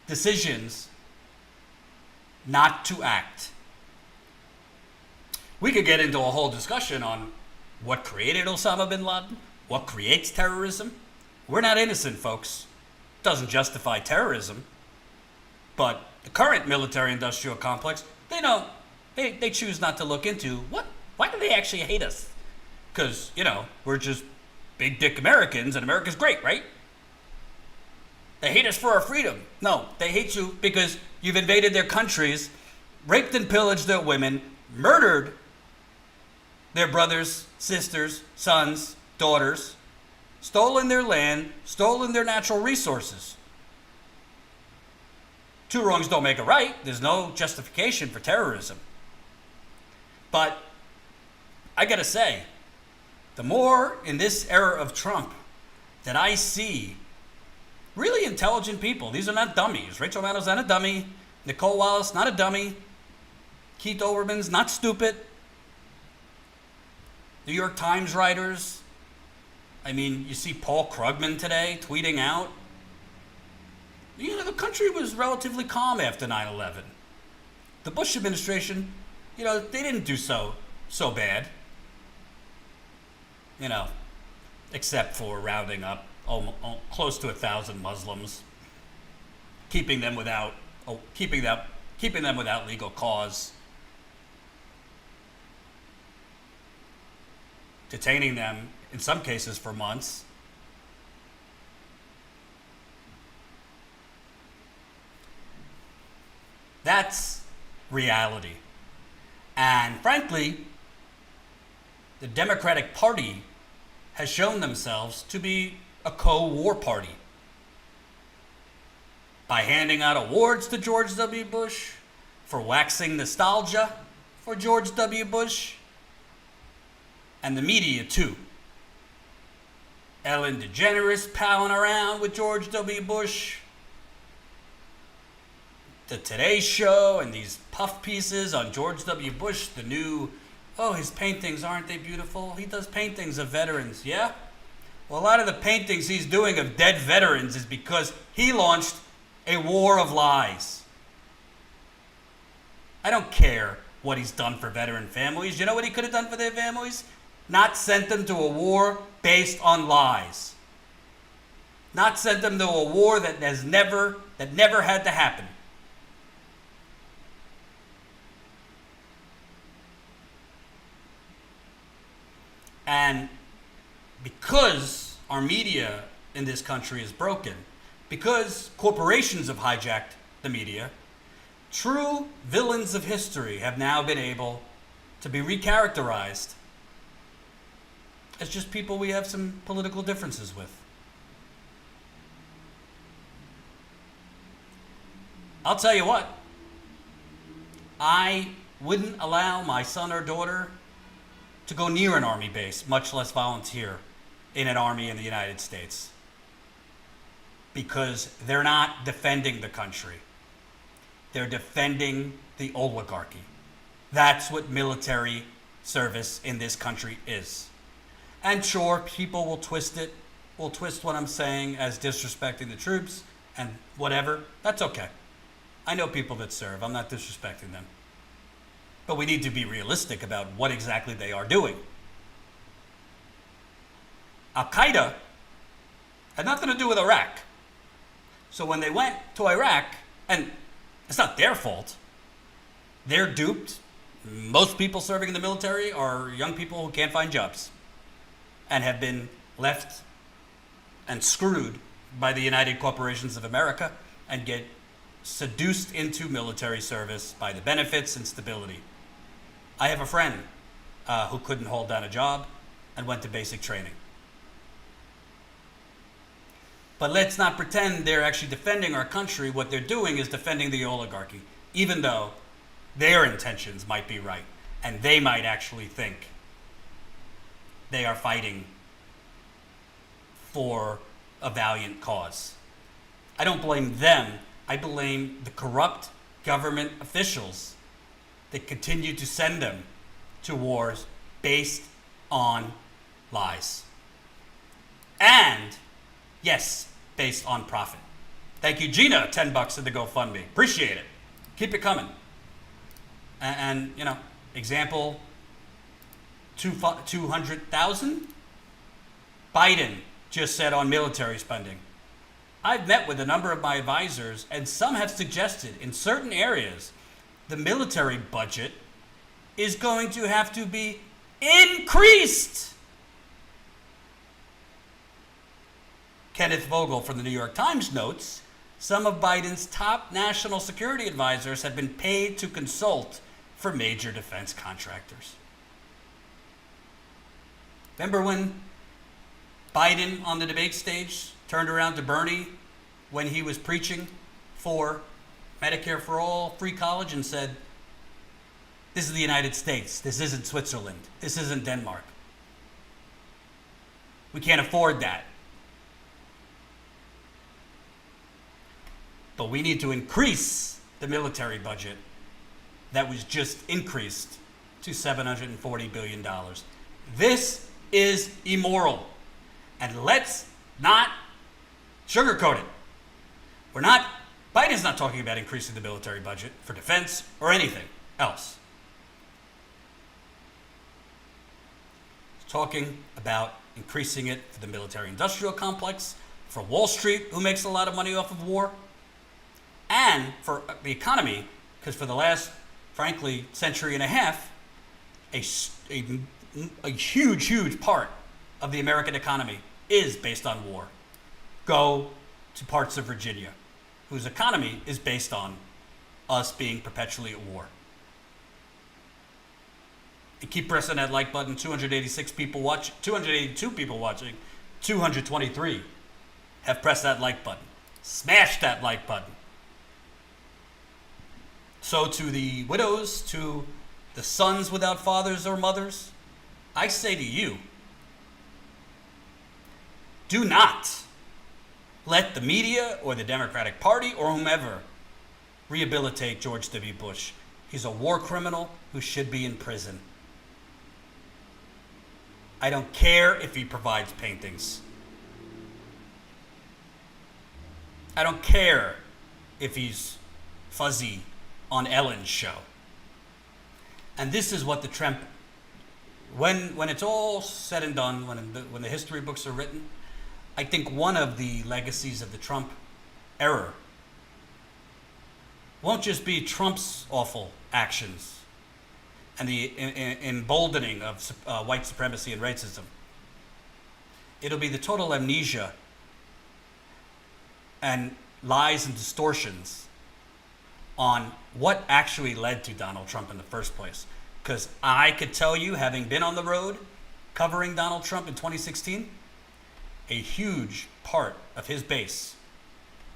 decisions not to act. We could get into a whole discussion on what created Osama bin Laden, what creates terrorism. We're not innocent, folks. Doesn't justify terrorism. But the current military-industrial complex, they choose not to look into why do they actually hate us? Because, we're just big dick Americans and America's great, right? They hate us for our freedom. No, they hate you because you've invaded their countries, raped and pillaged their women, murdered their brothers, sisters, sons, daughters, stolen their land, stolen their natural resources. Two wrongs don't make a right. There's no justification for terrorism. But I gotta say, the more in this era of Trump that I see really intelligent people, these are not dummies. Rachel Maddow's not a dummy. Nicole Wallace, not a dummy. Keith Olbermann's not stupid. New York Times writers. I mean, you see Paul Krugman today tweeting out, you know, the country was relatively calm after 9/11. The Bush administration, you know, they didn't do so bad. You know, except for rounding up close to 1,000 Muslims, keeping them without legal cause, detaining them in some cases for months. That's reality. And frankly, the Democratic Party has shown themselves to be a co-war party by handing out awards to George W. Bush, for waxing nostalgia for George W. Bush, and the media too. Ellen DeGeneres palling around with George W. Bush, the Today Show, and these puff pieces on George W. Bush, the new, oh, his paintings, aren't they beautiful? He does paintings of veterans, yeah? Well, a lot of the paintings he's doing of dead veterans is because he launched a war of lies. I don't care what he's done for veteran families. You know what he could have done for their families? Not sent them to a war based on lies. Not sent them to a war that never had to happen. And because our media in this country is broken, because corporations have hijacked the media, true villains of history have now been able to be recharacterized as just people we have some political differences with. I'll tell you what, I wouldn't allow my son or daughter to go near an army base, much less volunteer in an army in the United States, because they're not defending the country. They're defending the oligarchy. That's what military service in this country is. And sure, people will twist what I'm saying as disrespecting the troops and whatever. That's okay. I know people that serve. I'm not disrespecting them. But we need to be realistic about what exactly they are doing. Al-Qaeda had nothing to do with Iraq. So when they went to Iraq, and it's not their fault, they're duped. Most people serving in the military are young people who can't find jobs and have been left and screwed by the United Corporations of America and get seduced into military service by the benefits and stability. I have a friend who couldn't hold down a job and went to basic training. But let's not pretend they're actually defending our country. What they're doing is defending the oligarchy, even though their intentions might be right and they might actually think they are fighting for a valiant cause. I don't blame them. I blame the corrupt government officials that continue to send them to wars based on lies. And, yes, based on profit. Thank you, Gina, $10 in the GoFundMe. Appreciate it. Keep it coming. And you know, example 200,000? Biden just said on military spending. I've met with a number of my advisors, and some have suggested in certain areas the military budget is going to have to be increased. Kenneth Vogel from the New York Times notes, some of Biden's top national security advisors have been paid to consult for major defense contractors. Remember when Biden on the debate stage turned around to Bernie when he was preaching for Medicare for all, free college, and said, this is the United States. This isn't Switzerland. This isn't Denmark. We can't afford that. But we need to increase the military budget that was just increased to $740 billion. This is immoral. And let's not sugarcoat it. Biden's not talking about increasing the military budget for defense or anything else. He's talking about increasing it for the military-industrial complex, for Wall Street, who makes a lot of money off of war, and for the economy, because for the last, frankly, century and a half, a huge, huge part of the American economy is based on war. Go to parts of Virginia, whose economy is based on us being perpetually at war. And keep pressing that like button. 282 people watching, 223 have pressed that like button. Smash that like button. So to the widows, to the sons without fathers or mothers, I say to you, do not let the media or the Democratic Party or whomever rehabilitate George W. Bush. He's a war criminal who should be in prison. I don't care if he provides paintings. I don't care if he's fuzzy on Ellen's show. And this is what the Trump, when it's all said and done, when the history books are written, I think one of the legacies of the Trump era won't just be Trump's awful actions and the emboldening of white supremacy and racism. It'll be the total amnesia and lies and distortions on what actually led to Donald Trump in the first place. Because I could tell you, having been on the road covering Donald Trump in 2016, a huge part of his base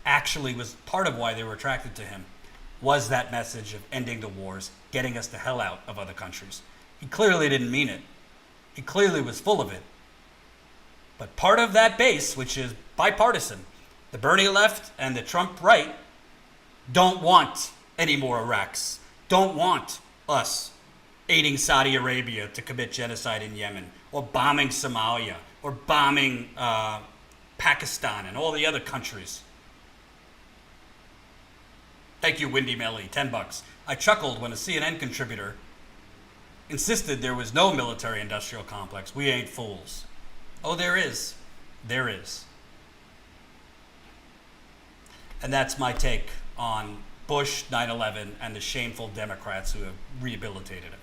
actually was part of why they were attracted to him, was that message of ending the wars, getting us the hell out of other countries. He clearly didn't mean it. He clearly was full of it. But part of that base, which is bipartisan, the Bernie left and the Trump right, don't want any more Iraqs, don't want us aiding Saudi Arabia to commit genocide in Yemen, or bombing Somalia, or bombing Pakistan and all the other countries. Thank you, Windy Melly, $10. I chuckled when a CNN contributor insisted there was no military-industrial complex. We ain't fools. Oh, there is. There is. And that's my take on Bush, 9/11, and the shameful Democrats who have rehabilitated it.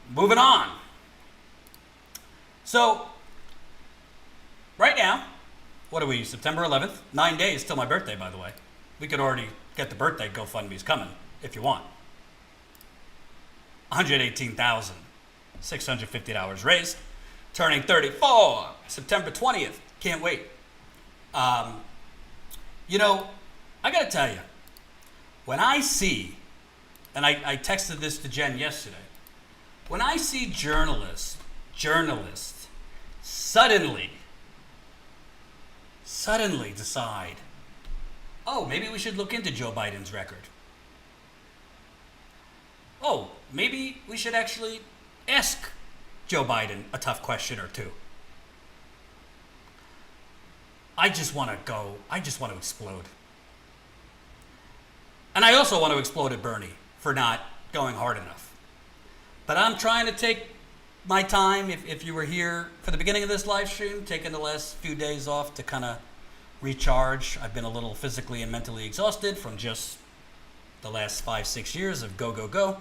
Moving on. So, right now, what are we, September 11th? 9 days till my birthday, by the way. We could already get the birthday GoFundMe's coming, if you want. $118,650 raised. Turning 34, September 20th. Can't wait. You know, I gotta tell you, when I see, and I texted this to Jen yesterday, when I see journalists suddenly decide, oh, maybe we should look into Joe Biden's record. Oh, maybe we should actually ask Joe Biden a tough question or two. I just want to explode. And I also want to explode at Bernie for not going hard enough. But I'm trying to take my time, if you were here for the beginning of this live stream, taking the last few days off to kind of recharge. I've been a little physically and mentally exhausted from just the last 5-6 years of go, go, go.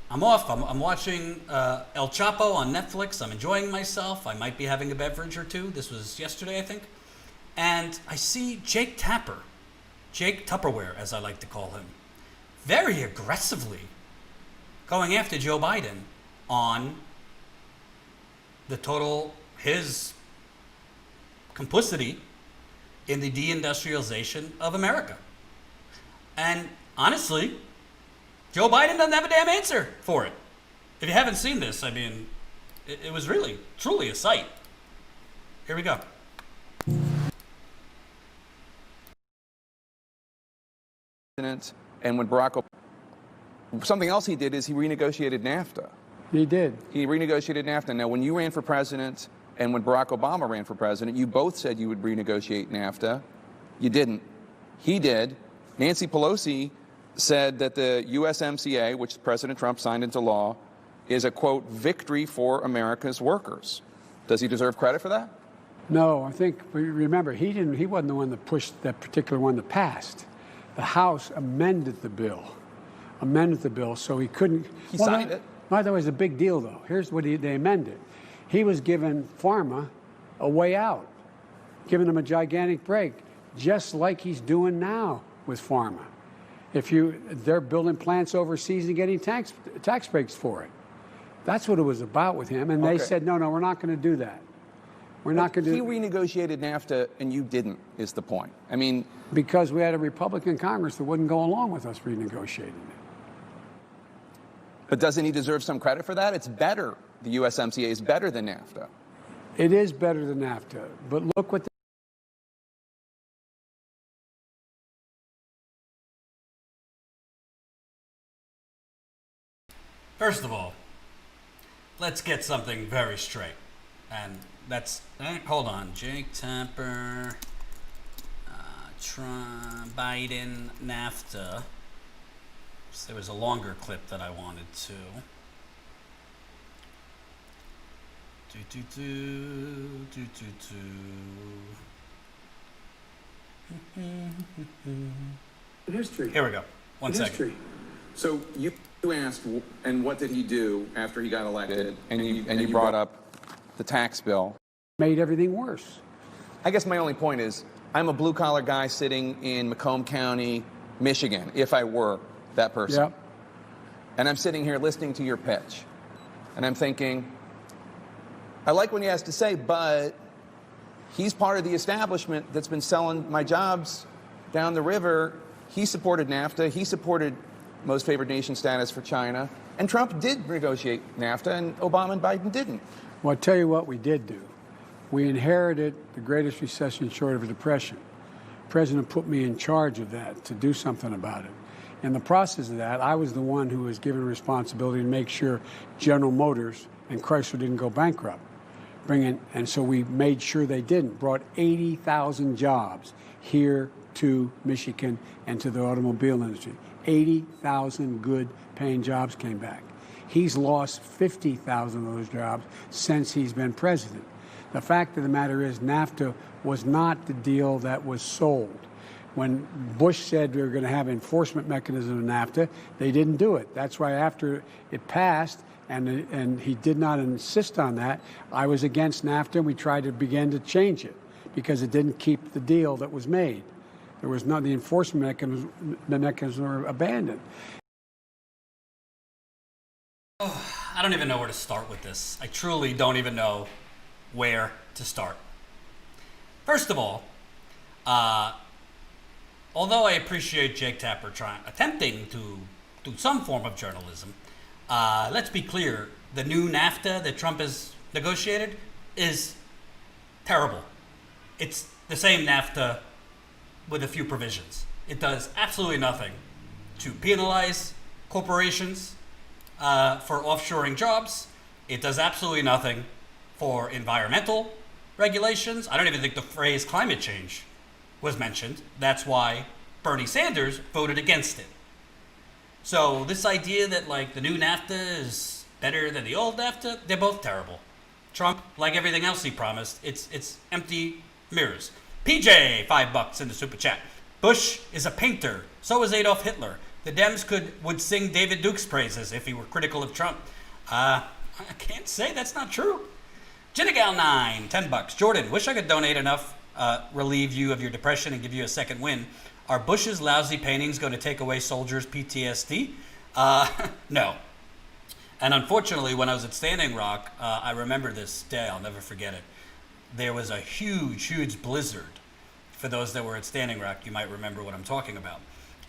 I'm off. I'm watching El Chapo on Netflix. I'm enjoying myself. I might be having a beverage or two. This was yesterday, I think. And I see Jake Tupperware, as I like to call him, very aggressively going after Joe Biden on his complicity in the deindustrialization of America. And honestly, Joe Biden doesn't have a damn answer for it. If you haven't seen this, I mean, it was really, truly a sight. Here we go. And when Barack Obama Something else he did is he renegotiated NAFTA. He did. He renegotiated NAFTA. Now, when you ran for president and when Barack Obama ran for president, you both said you would renegotiate NAFTA. You didn't. He did. Nancy Pelosi said that the USMCA, which President Trump signed into law, is a, quote, victory for America's workers. Does he deserve credit for that? No, I think, remember, he wasn't the one that pushed that particular one that passed. The House amended the bill, so he couldn't. He signed it. By the way, it's a big deal, though. Here's what they amended. He was giving pharma a way out, giving them a gigantic break, just like he's doing now with pharma. They're building plants overseas and getting tax breaks for it. That's what it was about with him, and they said, no, we're not going to do that. We're not going to. He renegotiated NAFTA, and you didn't. Is the point? I mean, because we had a Republican Congress that wouldn't go along with us renegotiating it. But doesn't he deserve some credit for that? It's better. The USMCA is better than NAFTA. It is better than NAFTA, but look what. First of all, let's get something very straight. And that's, hold on, Jake Tapper, Trump, Biden, NAFTA. So there was a longer clip that I wanted to. History. Here we go. One second. So you asked, and what did he do after he got elected? And you brought up the tax bill. Made everything worse. I guess my only point is, I'm a blue-collar guy sitting in Macomb County, Michigan, if I were that person. Yep. And I'm sitting here listening to your pitch. And I'm thinking, I like what he has to say, but he's part of the establishment that's been selling my jobs down the river. He supported NAFTA. He supported most favored nation status for China. And Trump did negotiate NAFTA, and Obama and Biden didn't. Well, I'll tell you what we did do. We inherited the greatest recession short of a depression. The president put me in charge of that to do something about it. In the process of that, I was the one who was given responsibility to make sure General Motors and Chrysler didn't go bankrupt. And so we made sure they didn't. Brought 80,000 jobs here to Michigan and to the automobile industry. 80,000 good paying jobs came back. He's lost 50,000 of those jobs since he's been president. The fact of the matter is NAFTA was not the deal that was sold. When Bush said we were going to have enforcement mechanism in NAFTA, they didn't do it. That's why after it passed, and he did not insist on that, I was against NAFTA, and we tried to begin to change it because it didn't keep the deal that was made. There was not the enforcement mechanism were abandoned. Oh, I don't even know where to start with this. I truly don't even know where to start. First of all, although I appreciate Jake Tapper attempting to do some form of journalism, let's be clear, the new NAFTA that Trump has negotiated is terrible. It's the same NAFTA with a few provisions. It does absolutely nothing to penalize corporations for offshoring jobs. It does absolutely nothing for environmental regulations. I don't even think the phrase climate change was mentioned. That's why Bernie Sanders voted against it. So this idea that like the new NAFTA is better than the old NAFTA, they're both terrible. Trump, like everything else he promised, it's empty mirrors. PJ, $5 in the super chat. Bush is a painter. So is Adolf Hitler. The Dems would sing David Duke's praises if he were critical of Trump. I can't say that's not true. Jinnigal9, $10. Jordan, wish I could donate enough, relieve you of your depression and give you a second win. Are Bush's lousy paintings going to take away soldiers' PTSD? No. And unfortunately, when I was at Standing Rock, I remember this day, I'll never forget it. There was a huge, huge blizzard. For those that were at Standing Rock, you might remember what I'm talking about.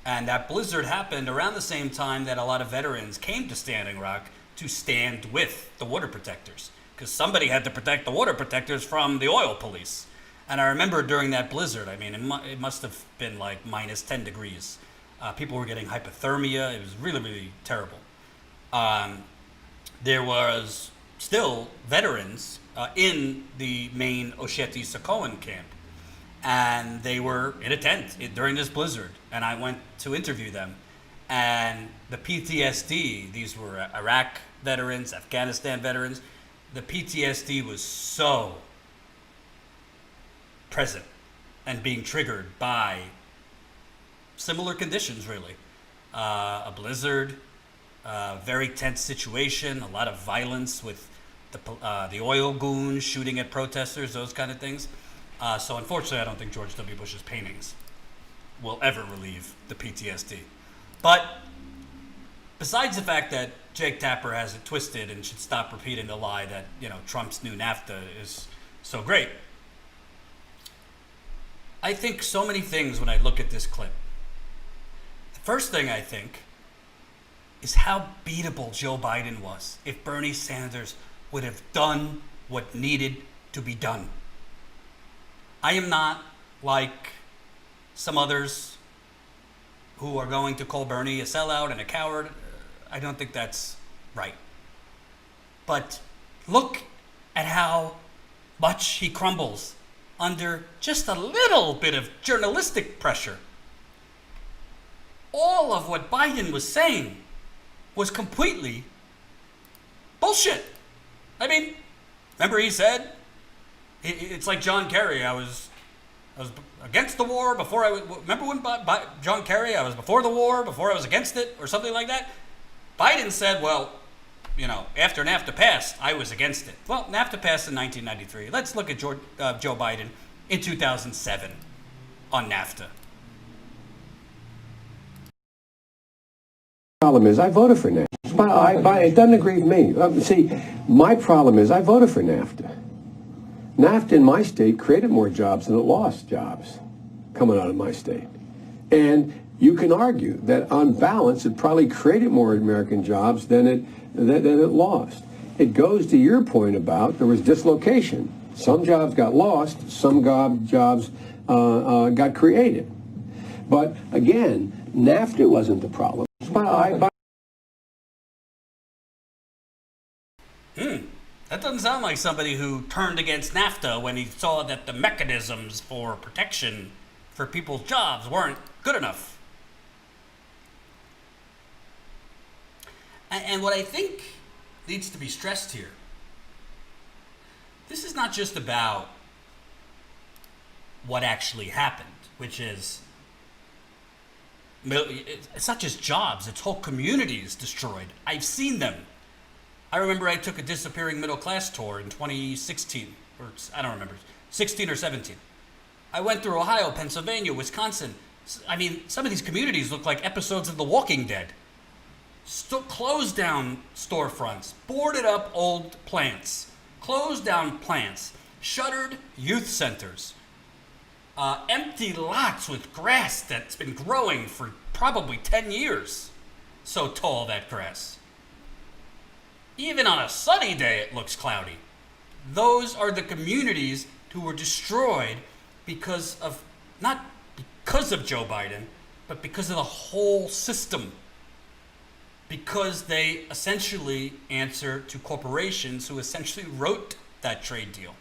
And that blizzard happened around the same time that a lot of veterans came to Standing Rock to stand with the water protectors, because somebody had to protect the water protectors from the oil police. And I remember during that blizzard, I mean, it must have been like minus 10 degrees. People were getting hypothermia. It was really, really terrible. There was still veterans in the main Osheti-Sakowin camp. And they were in a tent during this blizzard. And I went to interview them. And the PTSD, these were Iraq veterans, Afghanistan veterans, the PTSD was so present and being triggered by similar conditions, really. A blizzard, a very tense situation, a lot of violence with the oil goons shooting at protesters, those kind of things. So unfortunately, I don't think George W. Bush's paintings will ever relieve the PTSD. But besides the fact that Jake Tapper has it twisted and should stop repeating the lie that, Trump's new NAFTA is so great, I think so many things when I look at this clip. The first thing I think is how beatable Joe Biden was if Bernie Sanders would have done what needed to be done. I am not like some others who are going to call Bernie a sellout and a coward. I don't think that's right. But look at how much he crumbles under just a little bit of journalistic pressure. All of what Biden was saying was completely bullshit. I mean, remember he said, it's like John Kerry, I was against the war before remember when John Kerry, I was before the war, before I was against it, or something like that? Biden said, well, after NAFTA passed, I was against it. Well, NAFTA passed in 1993. Let's look at Joe Biden in 2007 on NAFTA. Problem is, I voted for NAFTA. It doesn't agree with me. See, my problem is I voted for NAFTA. NAFTA in my state created more jobs than it lost jobs coming out of my state. And you can argue that on balance, it probably created more American jobs than it lost. It goes to your point about there was dislocation. Some jobs got lost, some jobs got created. But again, NAFTA wasn't the problem. That doesn't sound like somebody who turned against NAFTA when he saw that the mechanisms for protection for people's jobs weren't good enough. And what I think needs to be stressed here, this is not just about what actually happened, which is, it's not just jobs, it's whole communities destroyed. I've seen them. I remember I took a disappearing middle class tour in 2016, or I don't remember, 16 or 17. I went through Ohio, Pennsylvania, Wisconsin. I mean, some of these communities look like episodes of The Walking Dead. Closed down storefronts, boarded up old plants, closed down plants, shuttered youth centers, empty lots with grass that's been growing for probably 10 years. So tall, that grass. Even on a sunny day, it looks cloudy. Those are the communities who were destroyed because of, not because of Joe Biden, but because of the whole system. Because they essentially answer to corporations who essentially wrote that trade deal.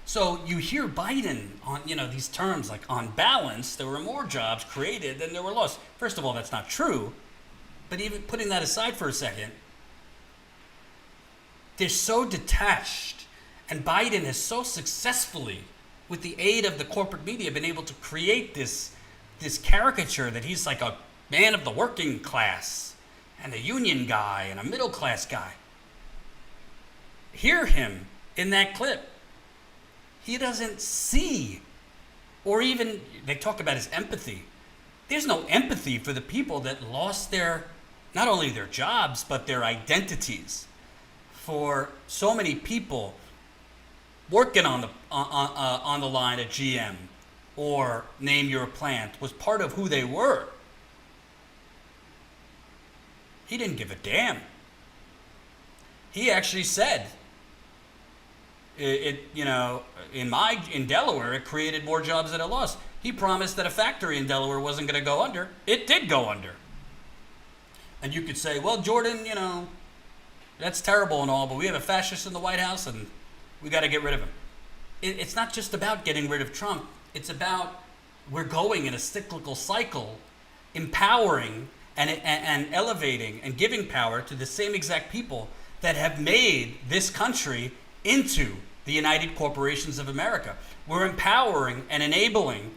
So you hear Biden on, these terms like on balance, there were more jobs created than there were lost. First of all, that's not true. But even putting that aside for a second, they're so detached, and Biden has so successfully, with the aid of the corporate media, been able to create this caricature that he's like a man of the working class, and a union guy, and a middle class guy. Hear him in that clip. He doesn't see, or even, they talk about his empathy. There's no empathy for the people that lost not only their jobs, but their identities. For so many people working on the line at GM or name your plant was part of who they were. He didn't give a damn. He actually said In Delaware, it created more jobs than it lost. He promised that a factory in Delaware wasn't going to go under. It did go under. And you could say, well, Jordan, that's terrible and all, but we have a fascist in the White House and we got to get rid of him. It's not just about getting rid of Trump. It's about we're going in a cyclical cycle, empowering and elevating and giving power to the same exact people that have made this country into the United Corporations of America. We're empowering and enabling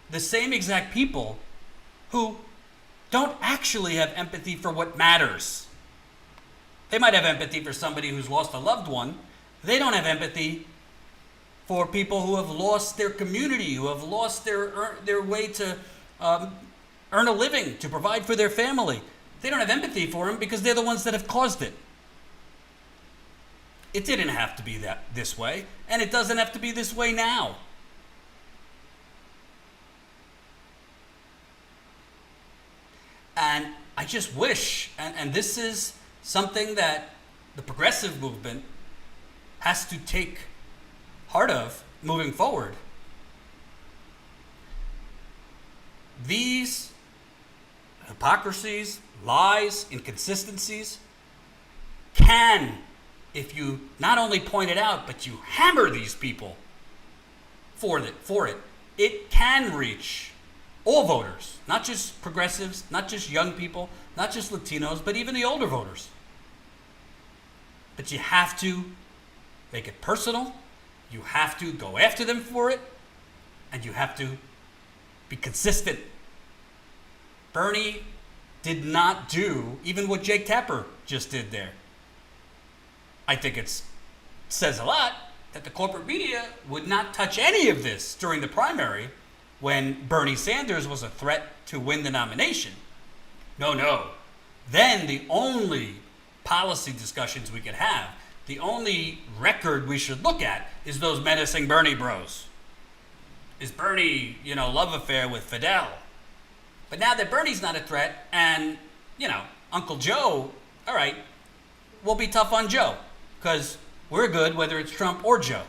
the same exact people who don't actually have empathy for what matters. They might have empathy for somebody who's lost a loved one. They don't have empathy for people who have lost their community, who have lost their way to earn a living, to provide for their family. They don't have empathy for them because they're the ones that have caused it. It didn't have to be this way, and it doesn't have to be this way now. And I just wish, and this is something that the progressive movement has to take heart of moving forward. These hypocrisies, lies, inconsistencies can, if you not only point it out, but you hammer these people for it, it can reach all voters, not just progressives, not just young people, not just Latinos, but even the older voters. But you have to make it personal, you have to go after them for it, and you have to be consistent. Bernie did not do even what Jake Tapper just did there. I think it says a lot that the corporate media would not touch any of this during the primary when Bernie Sanders was a threat to win the nomination. No. Then the only policy discussions we could have, the only record we should look at is those menacing Bernie bros. Is Bernie, love affair with Fidel? But now that Bernie's not a threat and, Uncle Joe, all right, we'll be tough on Joe because we're good whether it's Trump or Joe.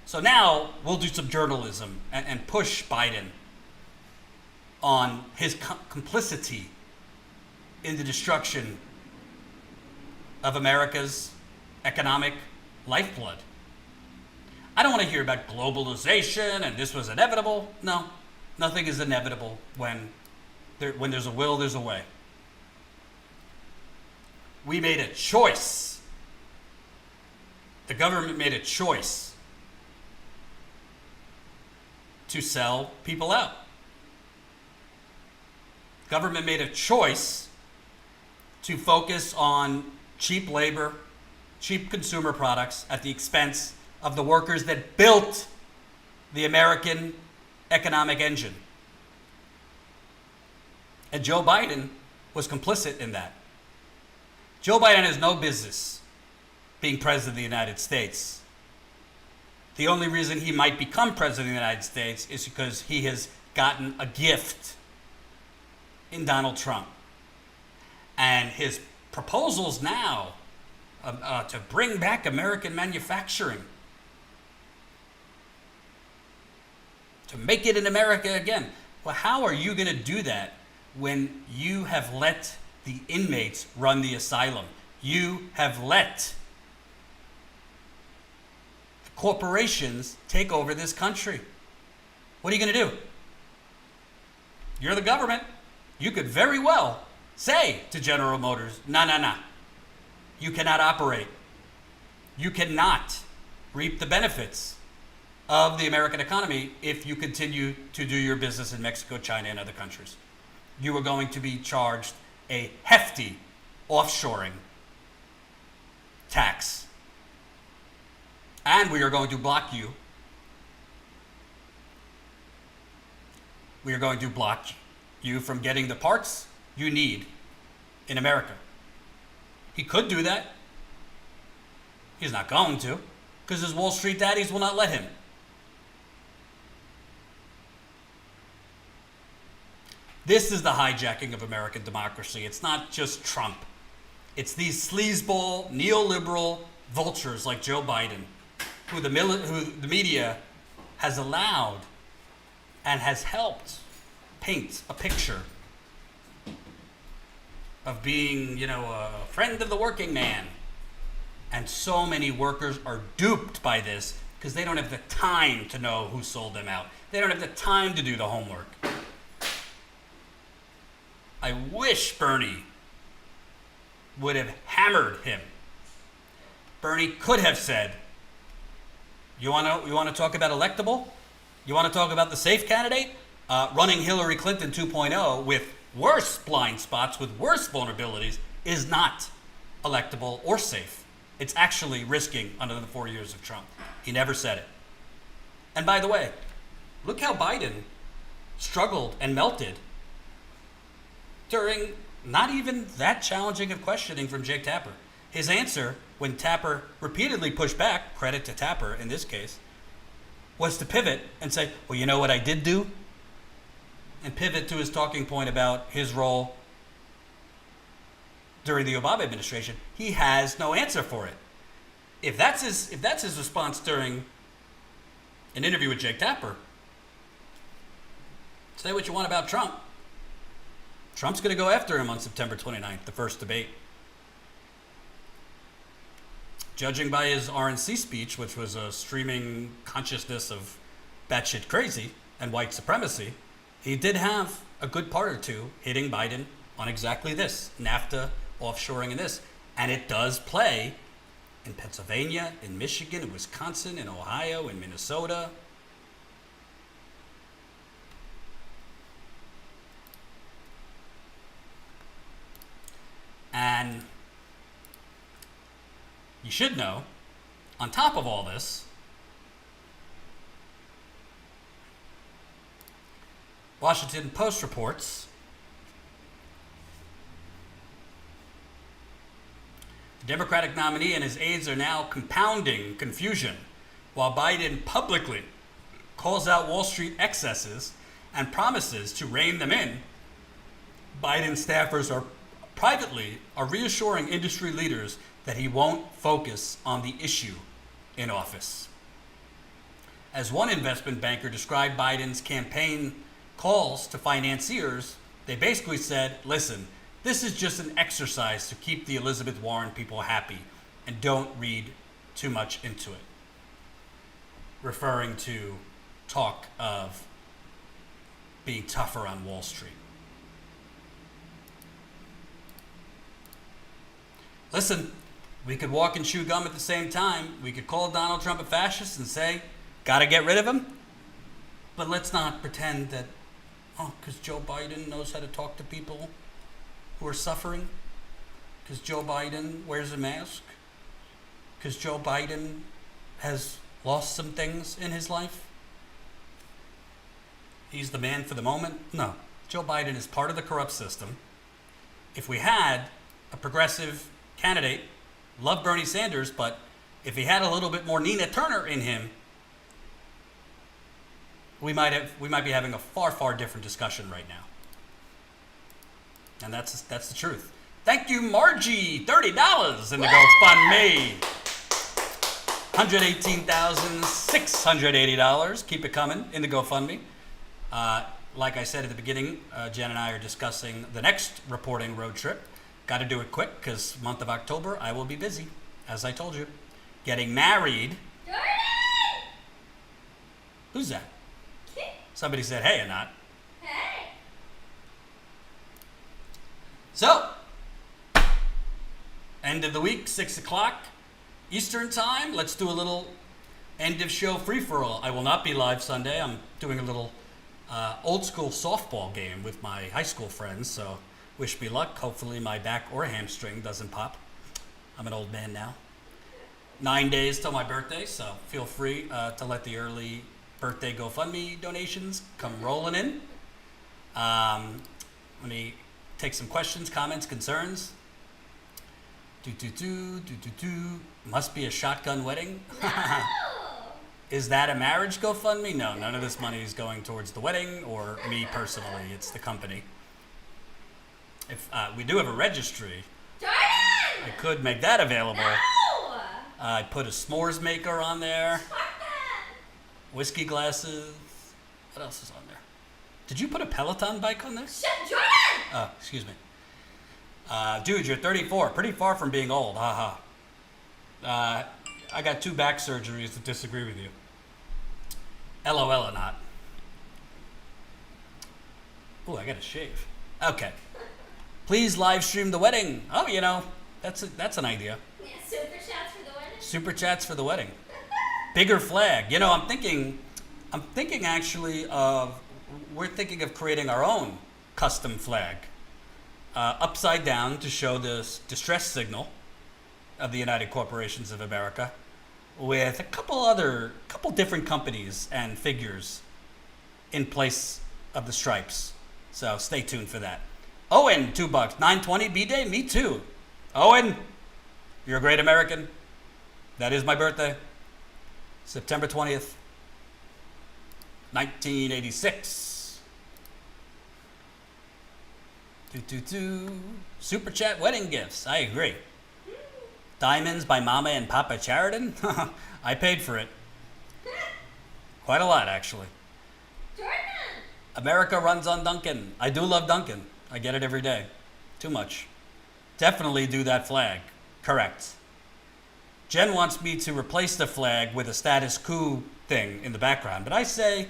So now we'll do some journalism and push Biden on his complicity in the destruction of America's economic lifeblood. I don't want to hear about globalization and this was inevitable. No, nothing is inevitable when there's a will, there's a way. We made a choice. The government made a choice to sell people out. Government made a choice to focus on cheap labor, cheap consumer products at the expense of the workers that built the American economic engine. And Joe Biden was complicit in that. Joe Biden has no business being president of the United States. The only reason he might become president of the United States is because he has gotten a gift in Donald Trump. And his proposals now to bring back American manufacturing, to make it in America again. Well, how are you going to do that when you have let the inmates run the asylum? You have let the corporations take over this country. What are you going to do? You're the government. You could very well say to General Motors, no. You cannot operate. You cannot reap the benefits of the American economy if you continue to do your business in Mexico, China, and other countries. You are going to be charged a hefty offshoring tax. And we are going to block you. We are going to block you from getting the parts you need in America. He could do that. He's not going to, because his Wall Street daddies will not let him. This is the hijacking of American democracy. It's not just Trump. It's these sleazeball, neoliberal, vultures like Joe Biden, who the media has allowed and has helped paint a picture of being, a friend of the working man. And so many workers are duped by this because they don't have the time to know who sold them out. They don't have the time to do the homework. I wish Bernie would have hammered him. Bernie could have said, you want to talk about electable? You want to talk about the safe candidate? Running Hillary Clinton 2.0 with worse blind spots, with worse vulnerabilities, is not electable or safe. It's actually risking another 4 years of Trump. He never said it. And by the way, look how Biden struggled and melted during not even that challenging of questioning from Jake Tapper. His answer, when Tapper repeatedly pushed back, credit to Tapper in this case, was to pivot and say, well, you know what I did do? And pivot to his talking point about his role during the Obama administration. He has no answer for it. If that's his response during an interview with Jake Tapper, say what you want about Trump. Trump's going to go after him on September 29th, the first debate. Judging by his RNC speech, which was a streaming consciousness of batshit crazy and white supremacy, he did have a good part or two hitting Biden on exactly this, NAFTA, offshoring, and this. And it does play in Pennsylvania, in Michigan, in Wisconsin, in Ohio, in Minnesota. And you should know, on top of all this, Washington Post reports the Democratic nominee and his aides are now compounding confusion while Biden publicly calls out Wall Street excesses and promises to rein them in. Biden staffers are privately reassuring industry leaders that he won't focus on the issue in office. As one investment banker described Biden's campaign calls to financiers, they basically said, listen, this is just an exercise to keep the Elizabeth Warren people happy and don't read too much into it. Referring to talk of being tougher on Wall Street. Listen, we could walk and chew gum at the same time. We could call Donald Trump a fascist and say, gotta get rid of him. But let's not pretend that, because Joe Biden knows how to talk to people who are suffering, because Joe Biden wears a mask, because Joe Biden has lost some things in his life. He's the man for the moment. No, Joe Biden is part of the corrupt system. If we had a progressive candidate, love Bernie Sanders, but if he had a little bit more Nina Turner in him, we might be having a far, far different discussion right now. And that's the truth. Thank you, Margie, $30 in the GoFundMe. $118,680. Keep it coming in the GoFundMe. Like I said at the beginning, Jen and I are discussing the next reporting road trip. Got to do it quick because month of October I will be busy, as I told you. Getting married. Jordan! Who's that? Somebody said, hey, Anat. Hey! So, end of the week, 6 o'clock Eastern time. Let's do a little end of show free-for-all. I will not be live Sunday. I'm doing a little old school softball game with my high school friends, so wish me luck. Hopefully my back or hamstring doesn't pop. I'm an old man now. 9 days till my birthday, so feel free to let the early birthday GoFundMe donations come rolling in. Let me take some questions, comments, concerns. Must be a shotgun wedding. No! Is that a marriage GoFundMe? No, none of this money is going towards the wedding or me personally. It's the company. If we do have a registry, Jordan! I could make that available. No! I put a s'mores maker on there. Whiskey glasses. What else is on there? Did you put a Peloton bike on there? Jordan! Oh, excuse me. Dude, you're 34. Pretty far from being old. Haha. I got 2 back surgeries to disagree with you. LOL or not. Ooh, I gotta shave. Okay. Please live stream the wedding. Oh, you know, that's an idea. Yeah, super chats for the wedding. Super chats for the wedding. Bigger flag. You know, I'm thinking actually we're thinking of creating our own custom flag. Upside down to show the distress signal of the United Corporations of America, with a couple different companies and figures in place of the stripes. So stay tuned for that. Owen, $2, 920 B-Day, me too. Owen, you're a great American. That is my birthday. September 20th, 1986. Super chat wedding gifts. I agree. Diamonds by Mama and Papa Sheridan. I paid for it. Quite a lot, actually. Jordan! America runs on Duncan. I do love Duncan. I get it every day. Too much. Definitely do that flag. Correct. Jen wants me to replace the flag with a status quo thing in the background, but I say,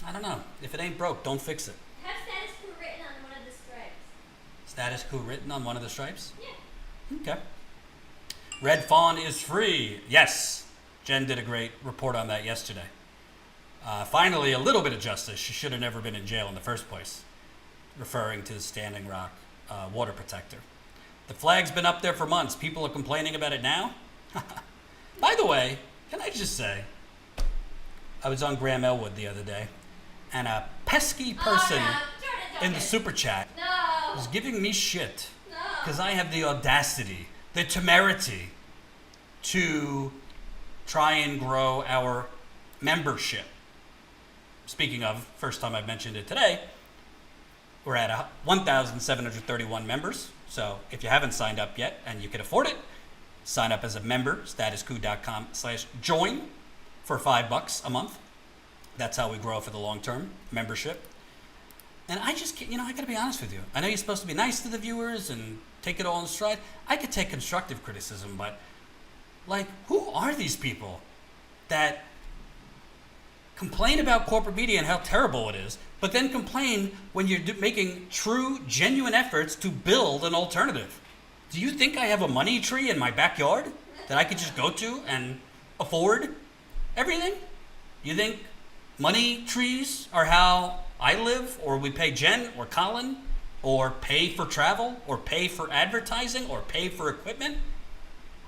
I don't know. If it ain't broke, don't fix it. Have status quo written on one of the stripes. Status quo written on one of the stripes? Yeah. Okay. Red Fawn is free. Yes. Jen did a great report on that yesterday. Finally, a little bit of justice. She should have never been in jail in the first place, referring to the Standing Rock water protector. The flag's been up there for months. People are complaining about it now. By the way, can I just say, I was on Graham Elwood the other day, and a pesky person in the super chat was giving me shit because I have the audacity, the temerity to try and grow our membership. Speaking of, first time I've mentioned it today, we're at 1,731 members. So if you haven't signed up yet and you can afford it, sign up as a member, statusquo.com/join for $5 a month. That's how we grow for the long-term membership. And I just, I gotta be honest with you. I know you're supposed to be nice to the viewers and take it all in stride. I could take constructive criticism, but who are these people that complain about corporate media and how terrible it is, but then complain when you're making true, genuine efforts to build an alternative? Do you think I have a money tree in my backyard that I could just go to and afford everything? You think money trees are how I live, or we pay Jen or Colin, or pay for travel, or pay for advertising, or pay for equipment?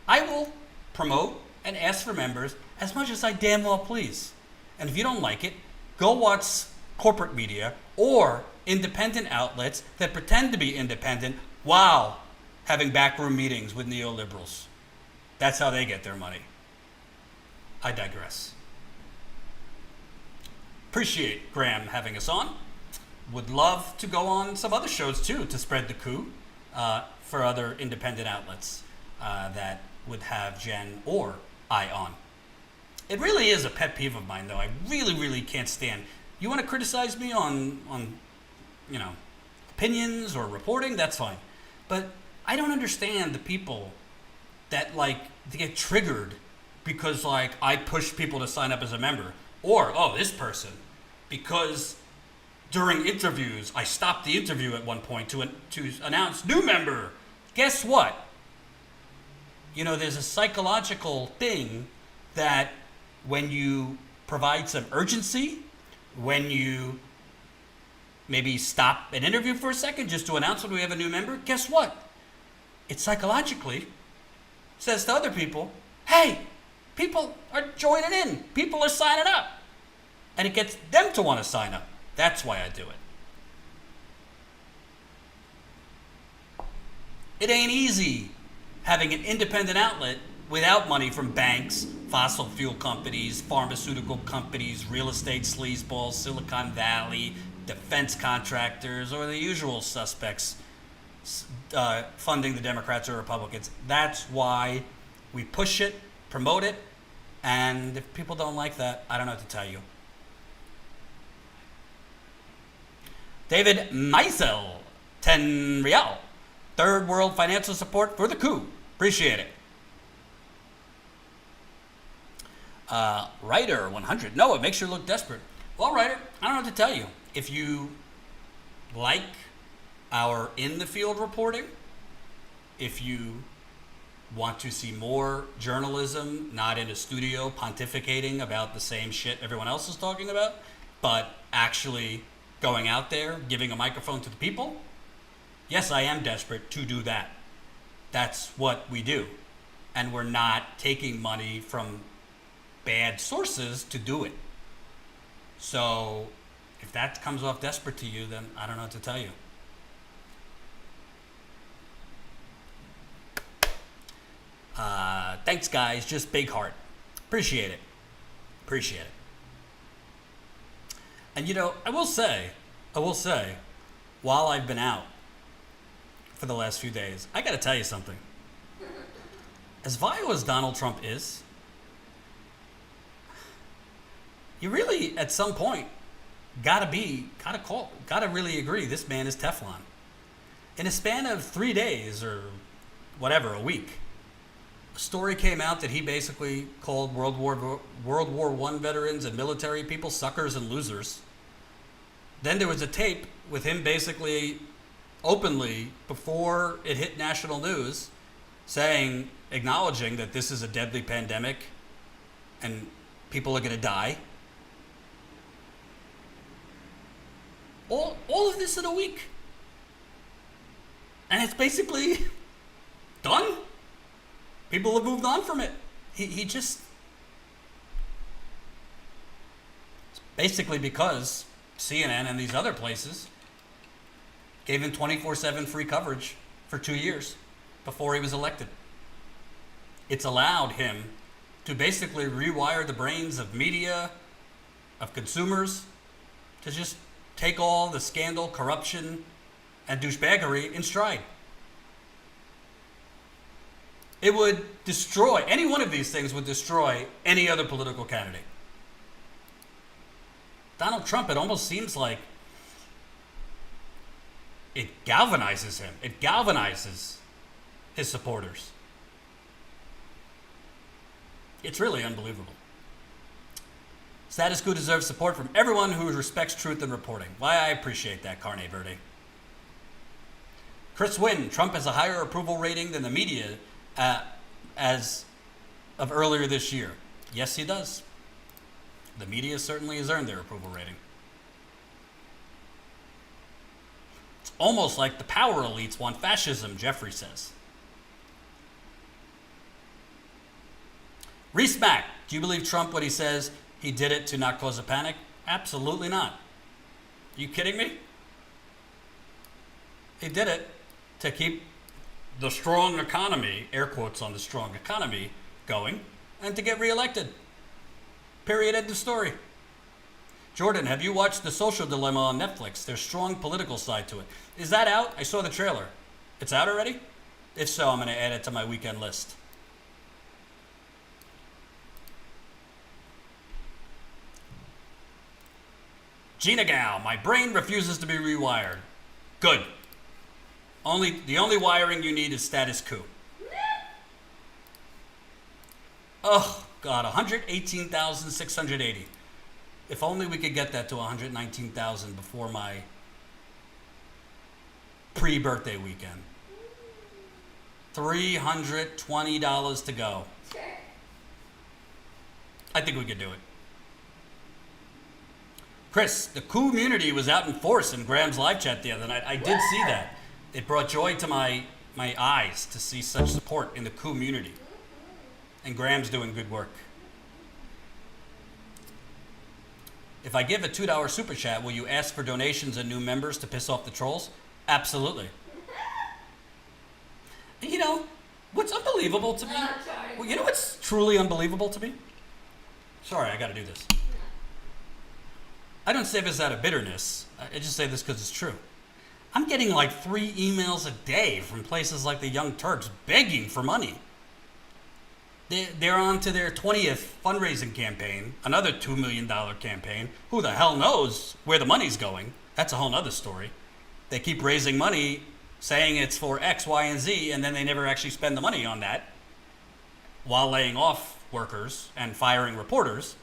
I will promote and ask for members as much as I damn well please. And if you don't like it, go watch corporate media or independent outlets that pretend to be independent while having backroom meetings with neoliberals. That's how they get their money. I digress. Appreciate Graham having us on. Would love to go on some other shows too to spread the coup for other independent outlets that would have Jen or I on. It really is a pet peeve of mine, though. I really, really can't stand. You want to criticize me on opinions or reporting? That's fine. But I don't understand the people that they get triggered because I push people to sign up as a member, or this person because during interviews I stopped the interview at one point to announce new member. Guess what? There's a psychological thing that when you provide some urgency, when you maybe stop an interview for a second just to announce when we have a new member, guess what? It psychologically says to other people, hey, people are joining in. People are signing up. And it gets them to want to sign up. That's why I do it. It ain't easy having an independent outlet without money from banks, fossil fuel companies, pharmaceutical companies, real estate sleazeballs, Silicon Valley, defense contractors, or the usual suspects funding the Democrats or Republicans. That's why we push it, promote it, and if people don't like that, I don't know what to tell you. David Meisel, 10 real. Third world financial support for the coup. Appreciate it. Writer 100. No, it makes you look desperate. Well, Writer, I don't know what to tell you. If you like our in the field reporting, if you want to see more journalism, not in a studio pontificating about the same shit everyone else is talking about, but actually going out there, giving a microphone to the people, yes, I am desperate to do that. That's what we do. And we're not taking money from bad sources to do it. So if that comes off desperate to you, then I don't know what to tell you. Thanks, guys. Just big heart. Appreciate it. Appreciate it. And you know, I will say, while I've been out for the last few days, I got to tell you something. As vile as Donald Trump is, you really, at some point, gotta really agree this man is Teflon. In a span of 3 days or whatever, a week, a story came out that he basically called World War I veterans and military people suckers and losers. Then there was a tape with him basically openly, before it hit national news, acknowledging that this is a deadly pandemic and people are going to die. All of this in a week. And it's basically done. People have moved on from it. He just... It's basically because CNN and these other places gave him 24/7 free coverage for 2 years before he was elected. It's allowed him to basically rewire the brains of media, of consumers, to just take all the scandal, corruption, and douchebaggery in stride. It would destroy, any one of these things would destroy any other political candidate. Donald Trump, it almost seems like it galvanizes him. It galvanizes his supporters. It's really unbelievable. Status quo deserves support from everyone who respects truth and reporting. Why, I appreciate that, Carne Verde. Chris Wynn, Trump has a higher approval rating than the media as of earlier this year. Yes, he does. The media certainly has earned their approval rating. It's almost like the power elites want fascism, Jeffrey says. Reese Mack, do you believe Trump when he says he did it to not cause a panic? Absolutely not. You kidding me? He did it to keep the strong economy, air quotes on the strong economy, going, and to get reelected. Period. End of story. Jordan, have you watched The Social Dilemma on Netflix? There's strong political side to it. Is that out? I saw the trailer. It's out already? If so, I'm going to add it to my weekend list. Gina Gal, my brain refuses to be rewired. Good. The only wiring you need is status quo. Oh, God, 118,680. If only we could get that to 119,000 before my pre-birthday weekend. $320 to go. I think we could do it. Chris, the community was out in force in Graham's live chat the other night. I did see that. It brought joy to my eyes to see such support in the community. And Graham's doing good work. If I give a $2 super chat, will you ask for donations and new members to piss off the trolls? Absolutely. And you know, what's unbelievable to me? Well, you know what's truly unbelievable to me? Sorry, I got to do this. I don't say this out of bitterness. I just say this because it's true. I'm getting like 3 emails a day from places like the Young Turks begging for money. They're on to their 20th fundraising campaign, another $2 million campaign. Who the hell knows where the money's going? That's a whole nother story. They keep raising money, saying it's for X, Y, and Z, and then they never actually spend the money on that while laying off workers and firing reporters.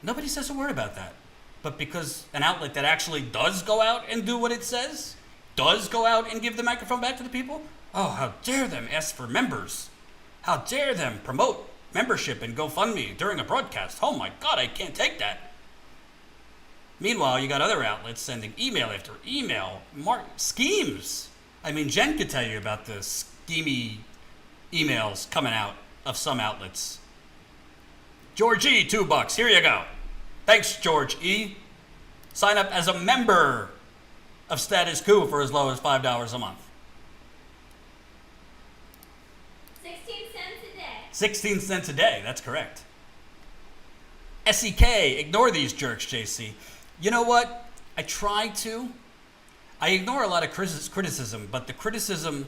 Nobody says a word about that. But because an outlet that actually does go out and do what it says, does go out and give the microphone back to the people, oh, how dare them ask for members. How dare them promote membership and GoFundMe during a broadcast. Oh my God, I can't take that. Meanwhile, you got other outlets sending email after email, schemes. I mean, Jen could tell you about the schemy emails coming out of some outlets. George E., $2. Here you go. Thanks, George E. Sign up as a member of Status Quo for as low as $5 a month. 16 cents a day, that's correct. SEK, ignore these jerks, JC. You know what? I try to. I ignore a lot of criticism, but the criticism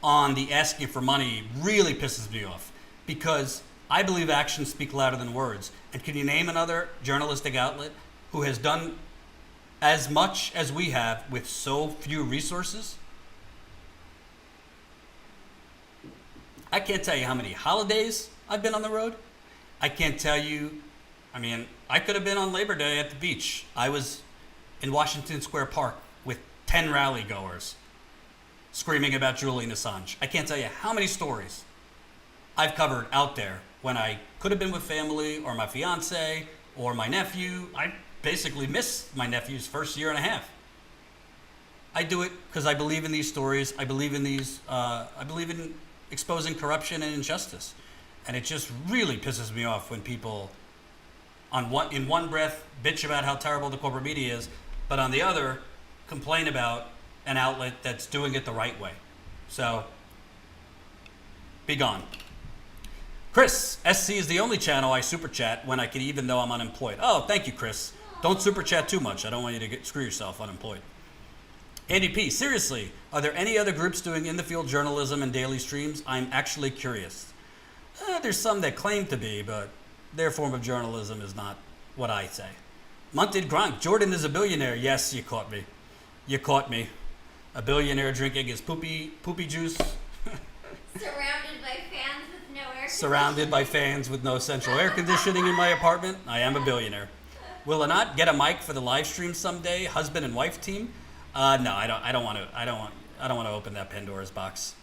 on the asking for money really pisses me off because I believe actions speak louder than words. And can you name another journalistic outlet who has done as much as we have with so few resources? I can't tell you how many holidays I've been on the road. I can't tell you, I mean, I could have been on Labor Day at the beach. I was in Washington Square Park with 10 rally goers screaming about Julian Assange. I can't tell you how many stories I've covered out there when I could have been with family or my fiance or my nephew. I basically missed my nephew's first year and a half. I do it because I believe in these stories. I believe in exposing corruption and injustice. And it just really pisses me off when people in one breath bitch about how terrible the corporate media is, but on the other complain about an outlet that's doing it the right way. So, be gone. Chris, SC is the only channel I super chat when I can, even though I'm unemployed. Oh, thank you, Chris. Don't super chat too much. I don't want you to screw yourself unemployed. Andy P, seriously, are there any other groups doing in-the-field journalism and daily streams? I'm actually curious. There's some that claim to be, but their form of journalism is not what I say. Munted Gronk, Jordan is a billionaire. Yes, you caught me. You caught me. A billionaire drinking his poopy juice. Surrounded by fans with no air conditioning. Surrounded by fans with no central air conditioning in my apartment. I am a billionaire. Will I not get a mic for the live stream someday? Husband and wife team? No, I don't want to open that Pandora's box.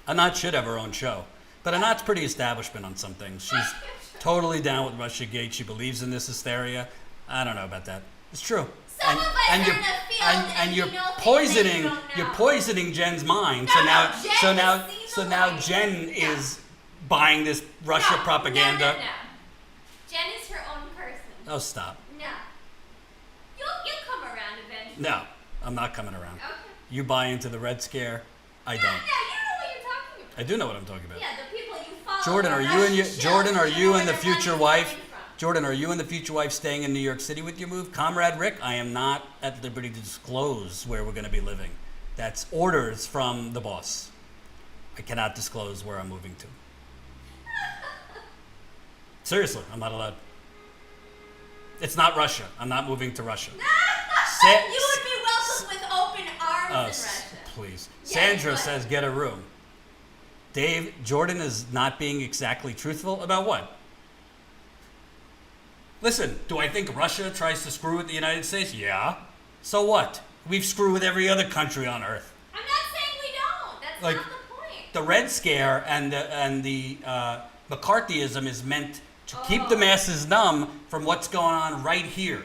Anat should have her own show, but Anat's pretty establishment on some things. She's totally down with Russiagate. She believes in this hysteria. I don't know about that. It's true. Some of us are in the field and you're you know poisoning. things that you don't You're know. poisoning Jen's mind. So now Jen is buying this Russia propaganda. No. Jen is her own person. Oh, stop. No. You'll come around eventually. No, I'm not coming around. Okay. You buy into the Red Scare. I don't. Yeah, you know what you're talking about. I do know what I'm talking about. Yeah, the people you follow. Jordan, are are you Russian and shells. Jordan, are you know and the where future money's wife? coming from. Jordan, are you and the future wife staying in New York City with your move? Comrade Rick, I am not at liberty to disclose where we're going to be living. That's orders from the boss. I cannot disclose where I'm moving to. Seriously, I'm not allowed. It's not Russia. I'm not moving to Russia. You would be welcomed with open arms in Russia. Please. Yes, Sandra but- says, get a room. Dave, Jordan is not being exactly truthful about what? Listen, do I think Russia tries to screw with the United States? Yeah. So what? We've screwed with every other country on earth. I'm not saying we don't. That's Like, not the point. The Red Scare and the McCarthyism is meant to keep the masses numb from what's going on right here,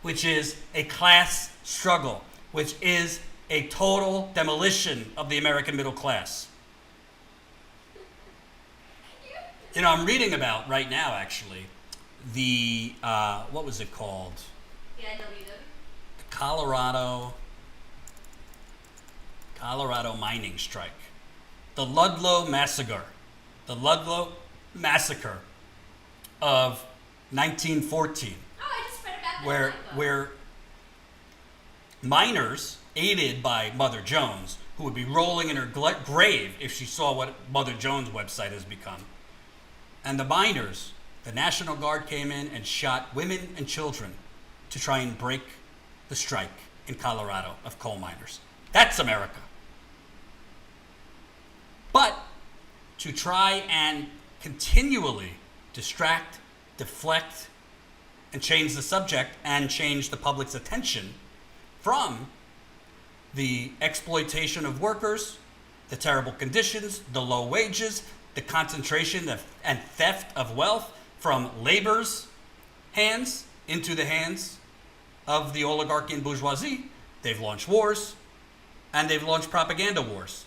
which is a class struggle, which is a total demolition of the American middle class. You know, I'm reading about right now, actually, the, what was it called? Yeah, The Colorado mining strike. The Ludlow Massacre. The Ludlow Massacre of 1914. Oh, I just read about Where miners, aided by Mother Jones, who would be rolling in her grave if she saw what Mother Jones' website has become. And the miners, the National Guard came in and shot women and children to try and break the strike in Colorado of coal miners. That's America. But to try and continually distract, deflect, and change the subject and change the public's attention from the exploitation of workers, the terrible conditions, the low wages, the concentration and theft of wealth from labor's hands into the hands of the oligarchy and bourgeoisie. They've launched wars, and they've launched propaganda wars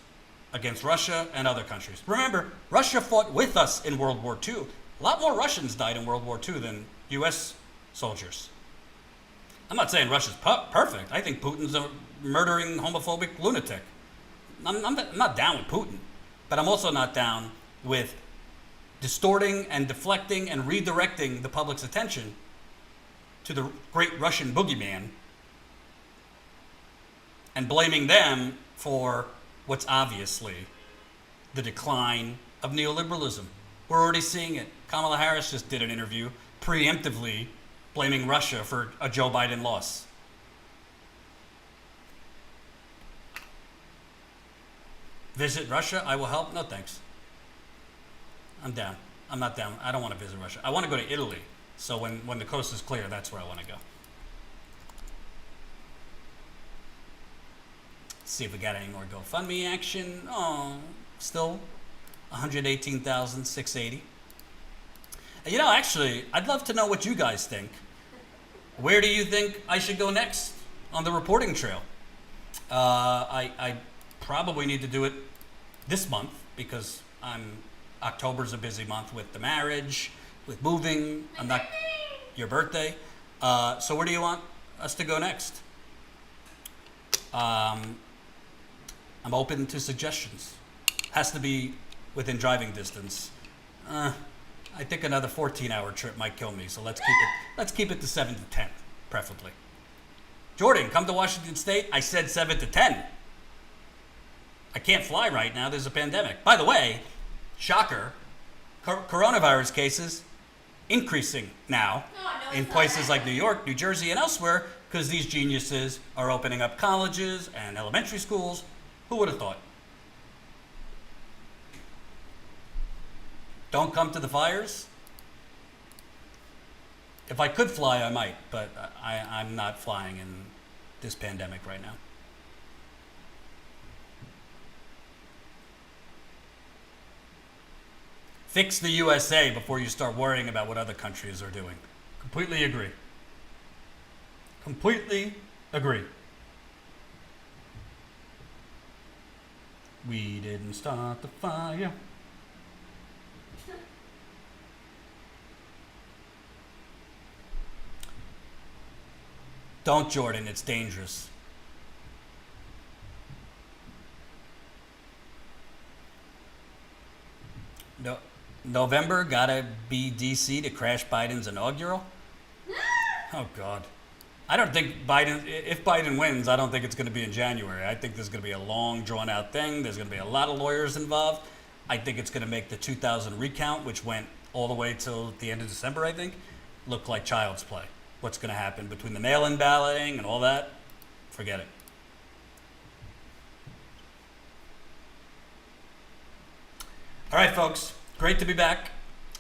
against Russia and other countries. Remember, Russia fought with us in World War II. A lot more Russians died in World War II than U.S. soldiers. I'm not saying Russia's perfect. I think Putin's a murdering, homophobic lunatic. I'm not down with Putin, but I'm also not down with distorting and deflecting and redirecting the public's attention to the great Russian boogeyman and blaming them for what's obviously the decline of neoliberalism. We're already seeing it. Kamala Harris just did an interview preemptively blaming Russia for a Joe Biden loss. Visit Russia? I will help? No, thanks. I'm down. I'm not down. I don't want to visit Russia. I want to go to Italy. So when the coast is clear, that's where I want to go. Let's see if we got any more GoFundMe action. Oh, still 118,680. You know, actually, I'd love to know what you guys think. Where do you think I should go next on the reporting trail? I probably need to do it this month because October's a busy month with the marriage, with moving. I'm not your birthday. So where do you want us to go next? I'm open to suggestions. Has to be within driving distance. I think another 14-hour trip might kill me, so let's keep it to 7 to 10, preferably. Jordan, come to Washington State. I said 7 to 10. I can't fly right now. There's a pandemic. By the way, shocker, coronavirus cases increasing now in places like New York, New Jersey, and elsewhere because these geniuses are opening up colleges and elementary schools. Who would have thought? Don't come to the fires? If I could fly, I might, but I'm not flying in this pandemic right now. Fix the USA before you start worrying about what other countries are doing. Completely agree. Completely agree. We didn't start the fire. Don't, Jordan, it's dangerous. No, November, gotta be DC to crash Biden's inaugural? Oh, God. I don't think if Biden wins, I don't think it's going to be in January. I think there's going to be a long, drawn-out thing. There's going to be a lot of lawyers involved. I think it's going to make the 2000 recount, which went all the way till the end of December, I think, look like child's play. What's going to happen between the mail-in balloting and all that? Forget it. All right, folks. Great to be back.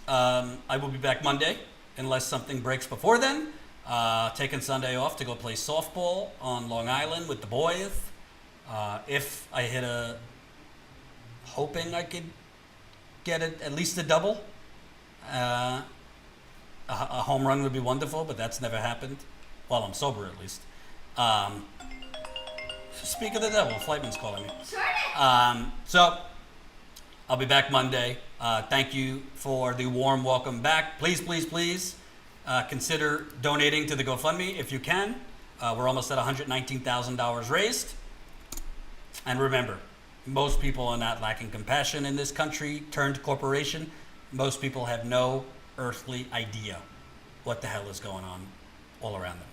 I will be back Monday, unless something breaks before then. Taking Sunday off to go play softball on Long Island with the boys. If I hit hoping I could get at least a double. A home run would be wonderful, but that's never happened. While I'm sober, at least. Speak of the devil, Flightman's calling me. So, I'll be back Monday. Thank you for the warm welcome back. Please, please, please consider donating to the GoFundMe if you can. We're almost at $119,000 raised. And remember, most people are not lacking compassion in this country turned corporation. Most people have no earthly idea what the hell is going on all around them.